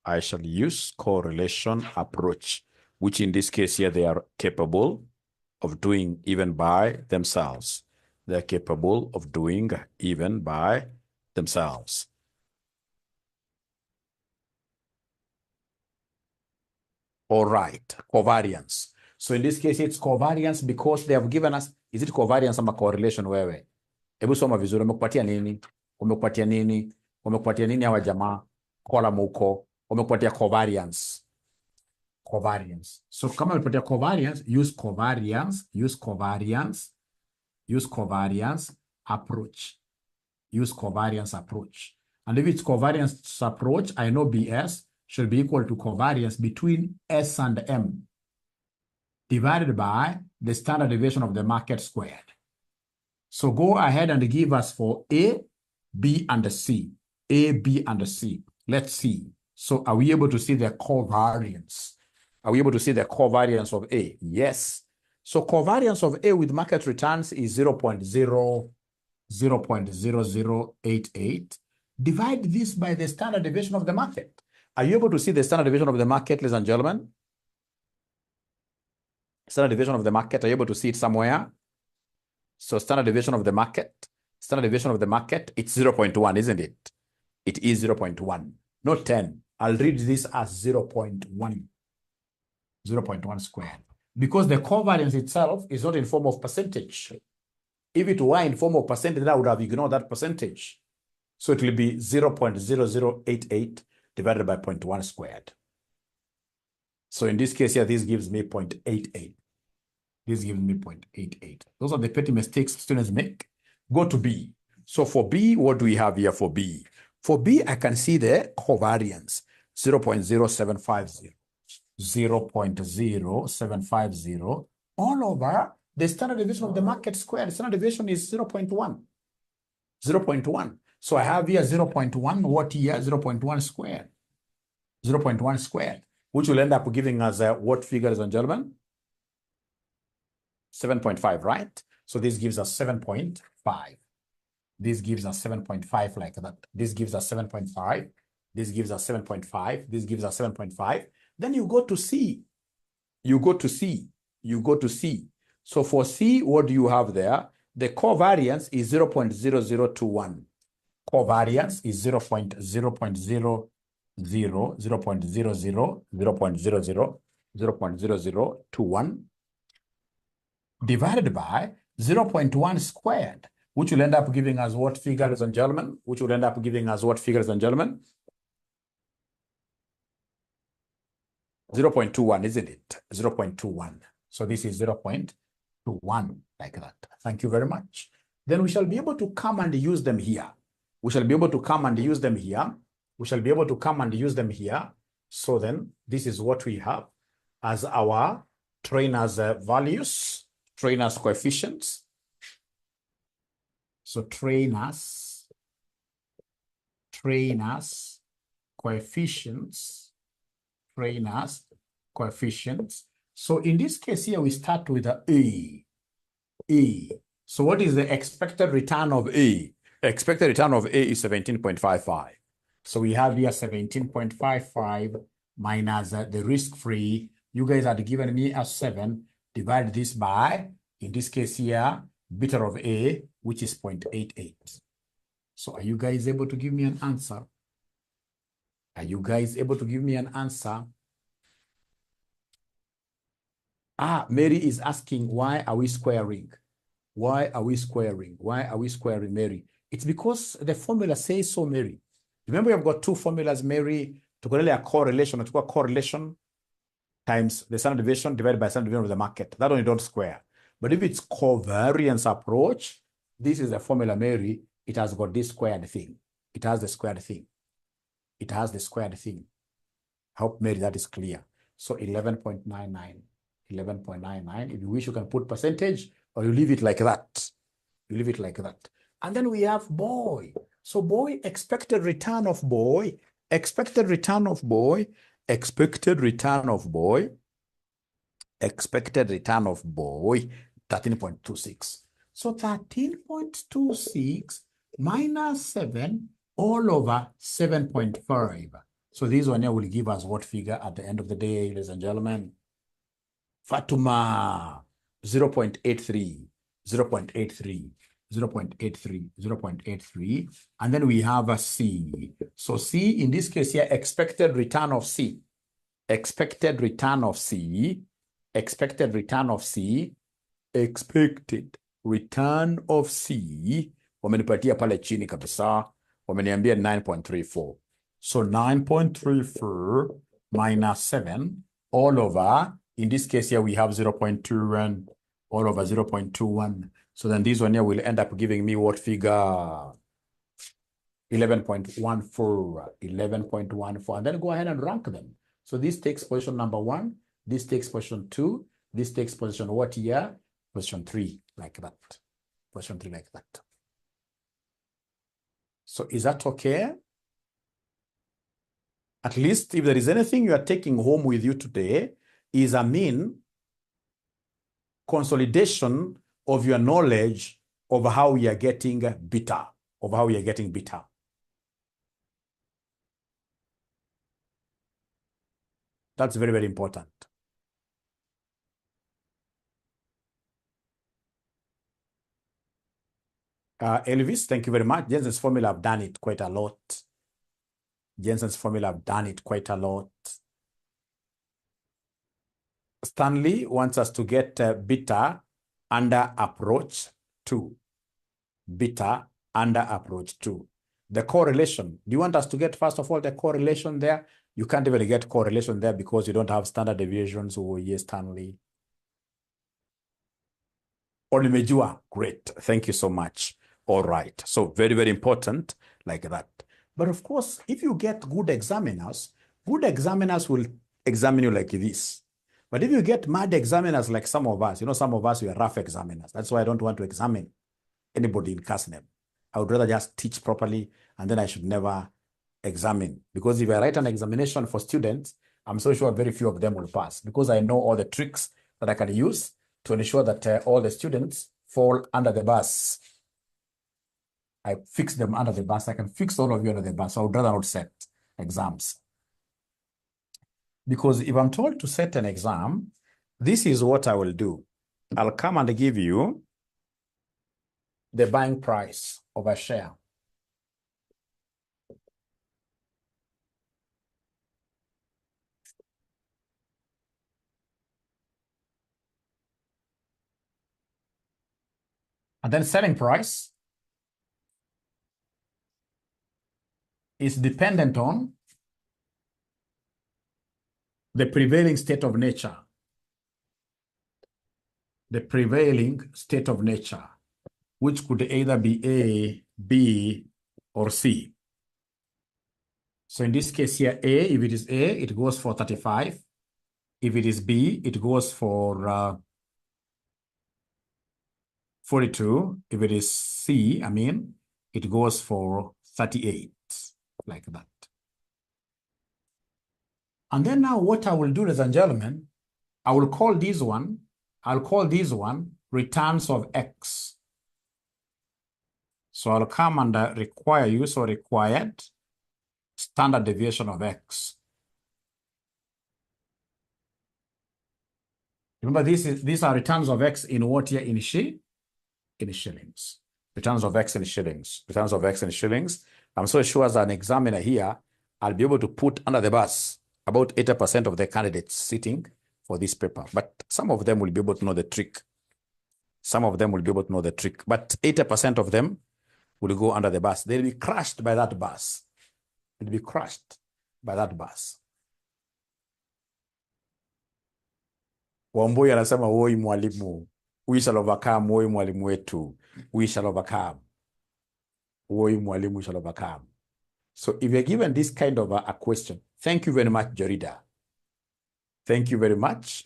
I shall use correlation approach, which in this case here, they are capable of doing even by themselves. They're capable of doing even by themselves. All right, covariance. So in this case, it's covariance because they have given us, is it covariance or correlation wewe? Ebu soma vizuri, umekupatia nini? Umekupatia nini? Umekupatia nini hawa jamaa? Kola muko. Umekupatia covariance. Covariance. So kama umepatia covariance, use covariance, use covariance, use covariance approach. Use covariance approach. And if it's covariance approach, I know BS should be equal to covariance between S and M divided by the standard deviation of the market squared. So go ahead and give us for A, B, and C. A, B, and C. Let's see. So are we able to see the covariance? Are we able to see the covariance of A? Yes. So covariance of A with market returns is 0.0088. Divide this by the standard deviation of the market. Are you able to see the standard deviation of the market, ladies and gentlemen? Standard deviation of the market, are you able to see it somewhere? So standard deviation of the market, it's 0.1, isn't it? It is 0.1, not 10. I'll read this as 0.1, 0.1 squared. Because the covariance itself is not in form of percentage. If it were in form of percentage, I would have ignored that percentage. So it will be 0.0088 divided by 0.1 squared. So in this case here, this gives me 0.88. This gives me 0.88. Those are the petty mistakes students make. Go to B. So for B, what do we have here for B? For B, I can see the covariance, 0.0750. 0.0750 all over the standard deviation of the market square. The standard deviation is 0.1. 0.1. So I have here 0.1. What here? 0.1 squared. 0.1 squared, which will end up giving us what figure, ladies and gentlemen? 7.5, right? So this gives us 7.5. This gives us 7.5 like that. This gives us 7.5. This gives us 7.5. This gives us 7.5. Then you go to C. You go to C. You go to C. So for C, what do you have there? The covariance is 0.0021. Covariance is 0.00, 0.0021 divided by 0.1 squared. which will end up giving us what figure, ladies and gentlemen? Which will end up giving us what figure, ladies and gentlemen? 0.21, isn't it? 0.21. So this is 0.21, like that. Thank you very much. Then we shall be able to come and use them here. We shall be able to come and use them here. We shall be able to come and use them here. So then this is what we have as our trainers' values, trainers' coefficients. So trainers, coefficients, So in this case here, we start with A. So what is the expected return of A? Expected return of A is 17.55. So we have here 17.55 minus the risk-free. You guys had given me a 7. Divide this by, in this case here, beta of A, which is 0.88. So are you guys able to give me an answer? Are you guys able to give me an answer? Mary is asking, why are we squaring? Why are we squaring? Why are we squaring, Mary? It's because the formula says so, Mary. Remember, you've got two formulas, Mary, to correlate a correlation, to a correlation times the standard deviation divided by standard deviation of the market. That one you don't square. But if it's covariance approach, this is the formula, Mary. It has got this squared thing. It has the squared thing. It has the squared thing. I hope, Mary, that is clear. So 11.99. 11.99. If you wish, you can put percentage, or you leave it like that. You leave it like that. And then we have boy. So boy, expected return of boy, expected return of boy, expected return of boy, expected return of boy, 13.26. So 13.26 minus 7 all over 7.5. So this one here will give us what figure at the end of the day, ladies and gentlemen? Fatuma, 0.83, 0.83, 0.83, 0.83. And then we have a C. So C, in this case here, expected return of C. Expected return of C. Expected return of C. Expected return of C. Wamenipatia pale chini kabisa. Wameniambia 9.34. So 9.34 minus 7 all over, in this case here, we have 0.21 all over 0.21. So then this one here will end up giving me what figure? 11.14, 11.14. And then go ahead and rank them. So this takes position number 1. This takes position 2. This takes position what here? Position 3, like that. Position 3, like that. So is that okay? At least if there is anything you are taking home with you today, is a mean consolidation of your knowledge of how we are getting beta, of how we are getting beta. That's very, very important. Elvis, thank you very much. Jensen's formula, I've done it quite a lot. Jensen's formula, I've done it quite a lot. Stanley wants us to get beta under approach 2. Beta under approach 2. The correlation. Do you want us to get, first of all, the correlation there? You can't even get correlation there because you don't have standard deviations. Oh, yes, Stanley. Onimejua. Great. Thank you so much. All right. So very, very important like that. But of course, if you get good examiners will examine you like this. But if you get mad examiners like some of us, some of us, we are rough examiners. That's why I don't want to examine anybody in CASNEB. I would rather just teach properly, and then I should never examine. Because if I write an examination for students, I'm so sure very few of them will pass, because I know all the tricks that I can use to ensure that all the students fall under the bus. I fix them under the bus. I can fix all of you under the bus. So I would rather not set exams. Because if I'm told to set an exam, this is what I will do. I'll come and give you the buying price of a share. And then selling price is dependent on the prevailing state of nature. The prevailing state of nature, which could either be A, B, or C. So in this case here, A, if it is A, it goes for 35. If it is B, it goes for 42. If it is C, it goes for 38, like that. And then now what I will do, ladies and gentlemen, I'll call this one returns of X. So I'll come and require use or required standard deviation of X. Remember, these are returns of X in what here? In shillings. Returns of X in shillings. Returns of X in shillings. I'm so sure as an examiner here, I'll be able to put under the bus about 80% of the candidates sitting for this paper. But some of them will be able to know the trick. Some of them will be able to know the trick. But 80% of them will go under the bus. They'll be crushed by that bus. They'll be crushed by that bus. Wambui anasema woi mwalimu. We shall overcome, woi mwalimu wetu. We shall overcome. Woi mwalimu shall overcome. So if you're given this kind of a question, thank you very much, Jorida. Thank you very much.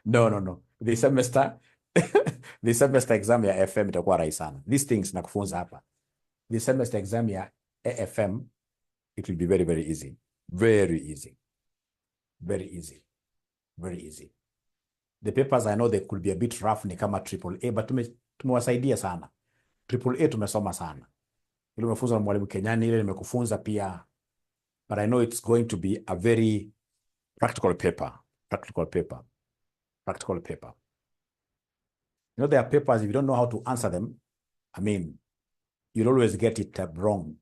No. This semester exam ya FM itakuwa rahisi sana. These things nakufunza hapa. This semester exam ya AFM, it will be very, very easy. Very easy. Very easy. Very easy. The papers I know they could be a bit rough ni kama AAA, but tumewasaidia sana. AAA tumesoma sana. Ile umefunza na mwalimu Kenyani, ile nimekufunza pia. But I know it's going to be a very practical paper. Practical paper. Practical paper. You know, there are papers, if you don't know how to answer them, you'll always get it wrong.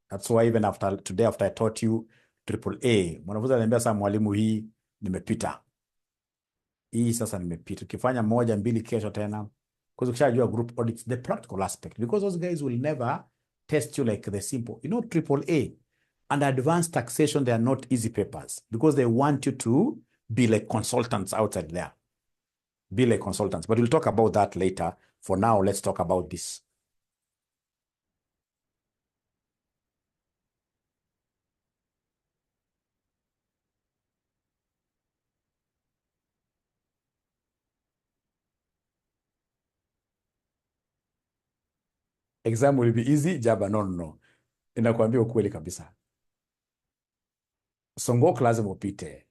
That's why even today, after I taught you AAA, mwanafunzi ananiambia sasa mwalimu hii nimepita. Hii sasa nimepita. Ukifanya moja mbili kesho tena. Because ukishajua group audits, the practical aspect. Because those guys will never test you like the simple. You know, AAA and advanced taxation, they are not easy papers. Because they want you to be like consultants outside there. Be like consultants. But we'll talk about that later. For now, let's talk about this. Exam will be easy, Jaba, no. Inakwambia ukweli kabisa. Songo lazima upite.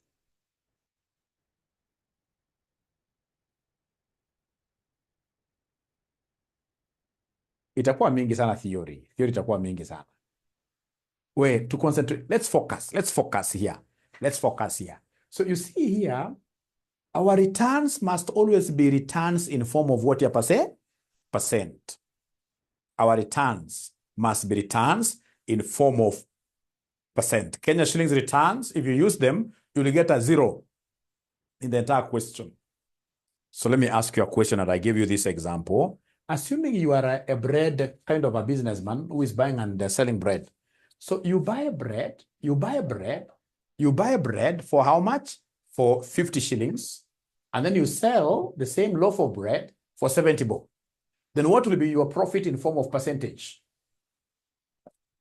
Itakuwa mingi sana theory. Theory itakuwa mingi sana. To concentrate. Let's focus here. So you see here, our returns must always be returns in form of what you percent. Our returns must be returns in form of percent. Kenya shillings returns, if you use them, you'll get a 0 in the entire question. So let me ask you a question, and I give you this example. Assuming you are a bread kind of a businessman who is buying and selling bread. So you buy bread for how much? For 50 shillings. And then you sell the same loaf of bread for 70 bob. Then what will be your profit in form of percentage?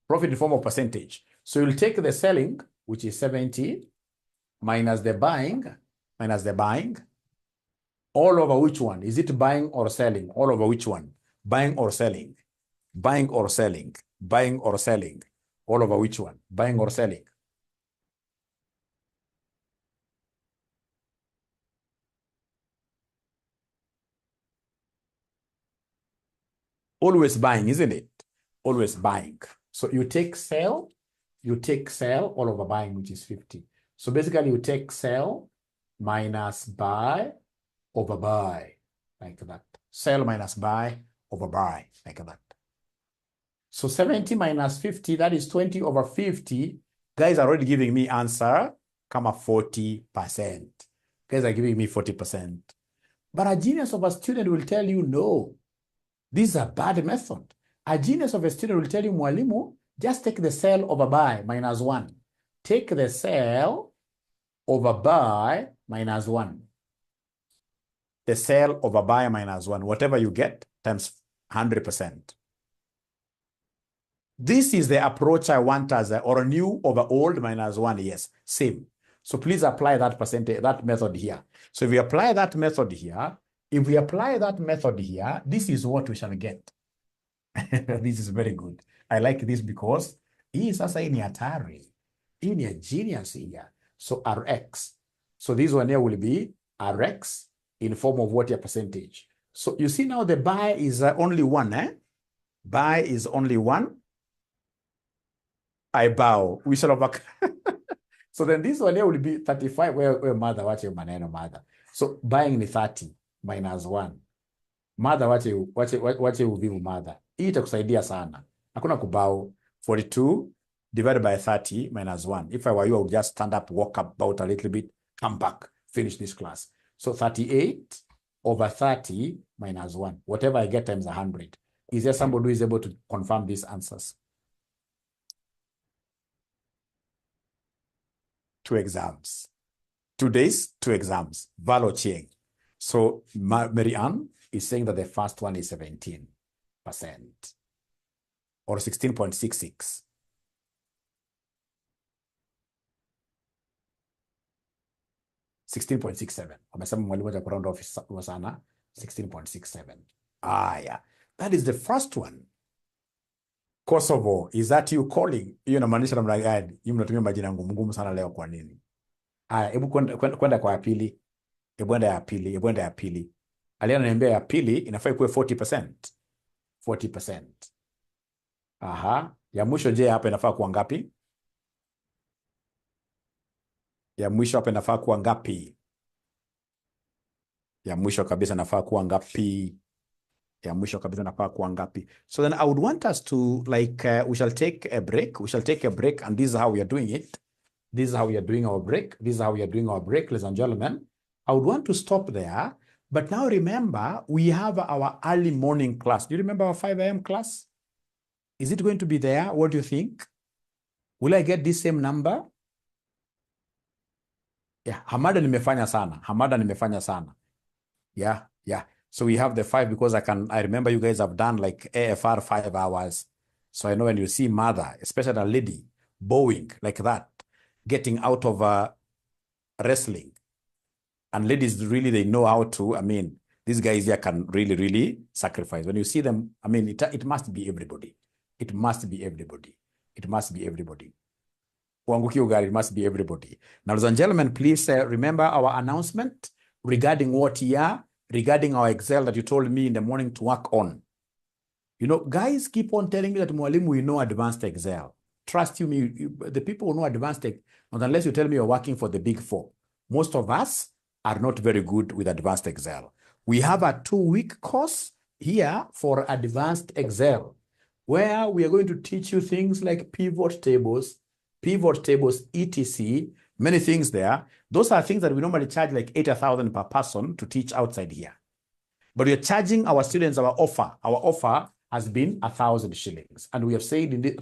Profit in form of percentage. So you'll take the selling, which is 70, minus the buying, all over which one? Is it buying or selling? All over which one? Buying or selling? Buying or selling? Buying or selling? All over which one? Buying or selling? Always buying, isn't it? Always buying. So you take sell all over buying, which is 50. So basically you take sell minus buy over buy, like that. Sell minus buy over buy, like that. So 70 minus 50, that is 20 over 50. Guys are already giving me answer, 40%. Guys are giving me 40%. But a genius of a student will tell you no. This is a bad method. A genius of a student will tell you, mwalimu, just take the cell over by minus 1. Take the cell over by minus 1. The cell over by minus 1. Whatever you get times 100%. This is the approach I want as or new over old minus 1. Yes, same. So please apply that percentage, that method here. So if we apply that method here, this is what we shall get. This is very good. I like this because hii sasa hii ni hatari. Hii ni a genius here. So Rx. So this one here will be Rx in form of what your percentage. So you see now the buy is only 1, Buy is only 1. I bow. We shall have So then this one here will be 35. Where mother, watch your maneno mother. So buying the 30 minus 1. Mother, watch you view mother. Hii itakusaidia sana. Hakuna kubao. 42 divided by 30 minus 1. If I were you, I would just stand up, walk about a little bit, come back, finish this class. So 38 over 30 minus 1. Whatever I get times 100. Is there somebody who is able to confirm these answers? 2 exams. 2 days, 2 exams. Valo Chieng. So Mary Ann is saying that the first one is 17% or 16.66. 16.67. Wamesema mwalimu wa round off sana 16.67. Yeah. That is the first one. Kosovo, is that you calling? Hiyo inamaanisha namna gani? Hiyo mnatumia majina ngumu sana leo kwa nini? Hebu kwenda kwa ya pili. Hebu enda ya pili. Aliana niambia ya pili inafaa ikuwe 40%. 40%. Ya mwisho je hapa inafaa kuwa ngapi? Ya mwisho hapa inafaa kuwa ngapi? Ya mwisho kabisa inafaa kuwa ngapi? Ya mwisho kabisa inafaa kuwa ngapi? So then I would want us to we shall take a break. We shall take a break, and this is how we are doing it. This is how we are doing our break. This is how we are doing our break, ladies and gentlemen. I would want to stop there. But now remember, we have our early morning class. Do you remember our 5 a.m. class? Is it going to be there? What do you think? Will I get this same number? Yeah, Hamada nimefanya sana. Yeah. So we have the 5 because I remember you guys have done like AFR 5 hours. So I know when you see mother, especially a lady, bowing like that, getting out of wrestling. And ladies, really, they know how to, these guys here can really, really sacrifice. When you see them, it must be everybody. It must be everybody. It must be everybody. It must be everybody. Now, ladies and gentlemen, please remember our announcement regarding what year, regarding our Excel that you told me in the morning to work on. You know, guys keep on telling me that mwalimu, we know advanced Excel. Trust you, the people who know advanced Excel, not unless you tell me you're working for the big 4. Most of us are not very good with advanced Excel. We have a 2-week course here for advanced Excel, where we are going to teach you things like pivot tables, etc. Many things there. Those are things that we normally charge like 80,000 per person to teach outside here. But we are charging our students our offer. Our offer has been 1,000 shillings. And we have said in this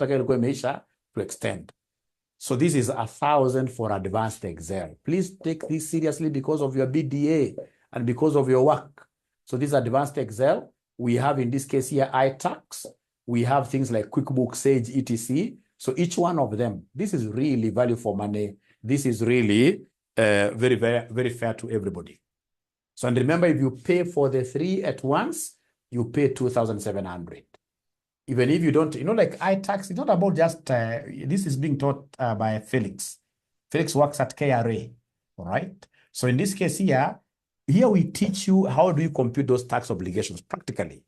to extend. So this is 1,000 for advanced Excel. Please take this seriously because of your BDA and because of your work. So this advanced Excel, we have in this case here iTax. We have things like QuickBooks, Sage, etc. So each one of them, this is really value for money. This is really very, very, very fair to everybody. So, and remember, if you pay for the 3 at once, you pay 2,700. Even if you don't, like iTax, it's not about just, this is being taught by Felix. Felix works at KRA, all right? So in this case here we teach you how do you compute those tax obligations practically.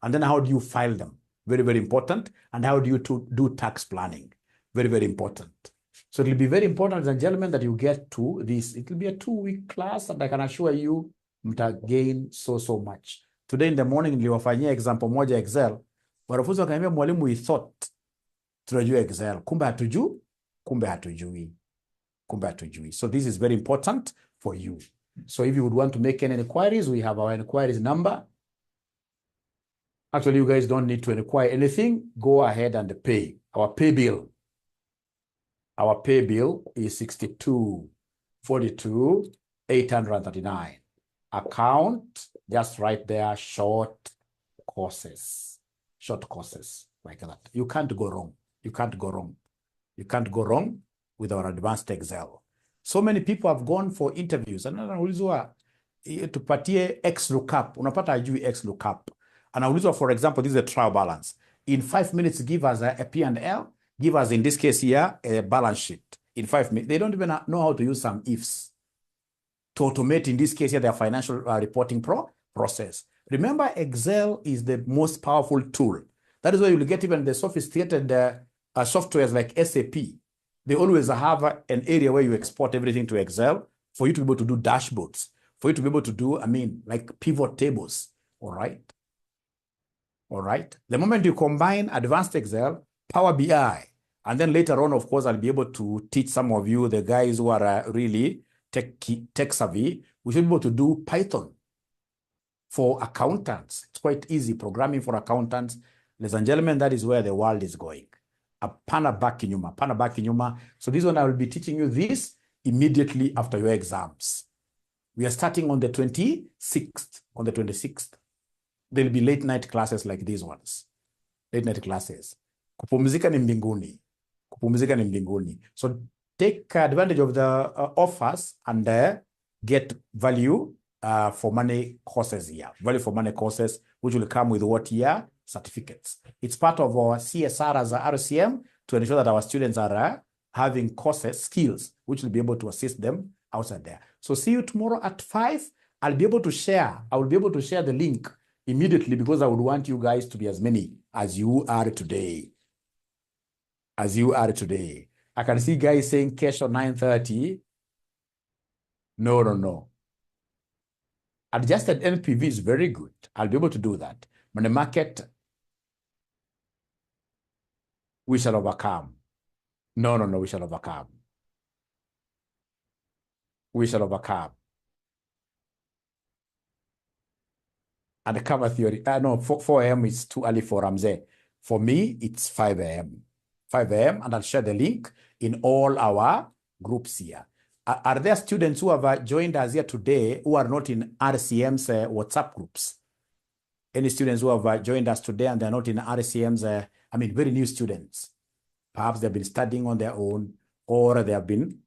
And then how do you file them? Very, very important. And how do you do tax planning? Very, very important. So it will be very important, ladies and gentlemen, that you get to this. It will be a 2-week class, and I can assure you, mta gain so much. Today in the morning, niliwafanyia example moja Excel. Wanafunzi wakaniambia mwalimu, we thought tunajua Excel. Kumbe hatujui. So this is very important for you. So if you would want to make any inquiries, we have our inquiries number. Actually, you guys don't need to inquire anything. Go ahead and pay. Our pay bill is 62,42,839. Account, just right there, short courses, like that. You can't go wrong. You can't go wrong. You can't go wrong with our advanced Excel. So many people have gone for interviews. Anaulizwa tupatie X lookup. Unapata ajui X lookup. Anaulizwa, for example, this is a trial balance. In 5 minutes, give us a P&L. Give us, in this case here, a balance sheet. In 5 minutes, they don't even know how to use some ifs to automate, in this case here, their financial reporting process. Remember, Excel is the most powerful tool. That is why you'll get even the sophisticated softwares like SAP. They always have an area where you export everything to Excel for you to be able to do dashboards, for you to be able to do, like pivot tables, all right? All right? The moment you combine advanced Excel, Power BI, and then later on, of course, I'll be able to teach some of you, the guys who are really tech savvy, we should be able to do Python for accountants. It's quite easy, programming for accountants. Ladies and gentlemen, that is where the world is going. Pana baki nyuma. So this one, I will be teaching you this immediately after your exams. We are starting on the 26th. On the 26th, there'll be late night classes like these ones. Late night classes. Kupumzika ni mbinguni. So take advantage of the offers and get value for money courses here. Value for money courses, which will come with what year? Certificates. It's part of our CSR as a RCM to ensure that our students are having courses, skills, which will be able to assist them outside there. So see you tomorrow at 5. I will be able to share the link immediately because I would want you guys to be as many as you are today. I can see guys saying cash on 9:30. No. Adjusted NPV is very good. I'll be able to do that. Money market, we shall overcome. No, we shall overcome. And the cover theory, no, 4 a.m. is too early for Ramze. For me, it's 5 a.m. 5 a.m. and I'll share the link in all our groups here. Are there students who have joined us here today who are not in RCM's WhatsApp groups? Any students who have joined us today and they're not in RCM's, very new students. Perhaps they've been studying on their own or they have been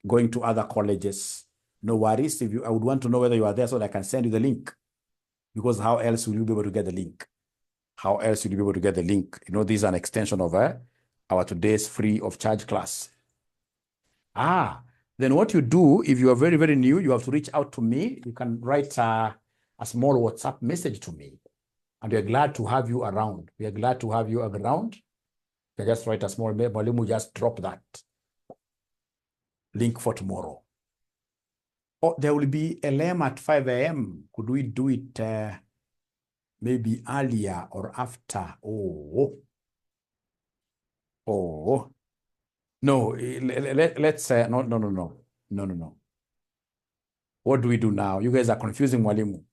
going to other colleges. No worries. I would want to know whether you are there so that I can send you the link. Because how else will you be able to get the link? You know, this is an extension of our today's free of charge class. Then what you do, if you are very, very new, you have to reach out to me. You can write a small WhatsApp message to me. And we're glad to have you around. You can just write a small mail, but we just drop that link for tomorrow. Oh, there will be a LM at 5 a.m. Could we do it maybe earlier or after? Oh. No, let's say, no. What do we do now? You guys are confusing Mwalimu.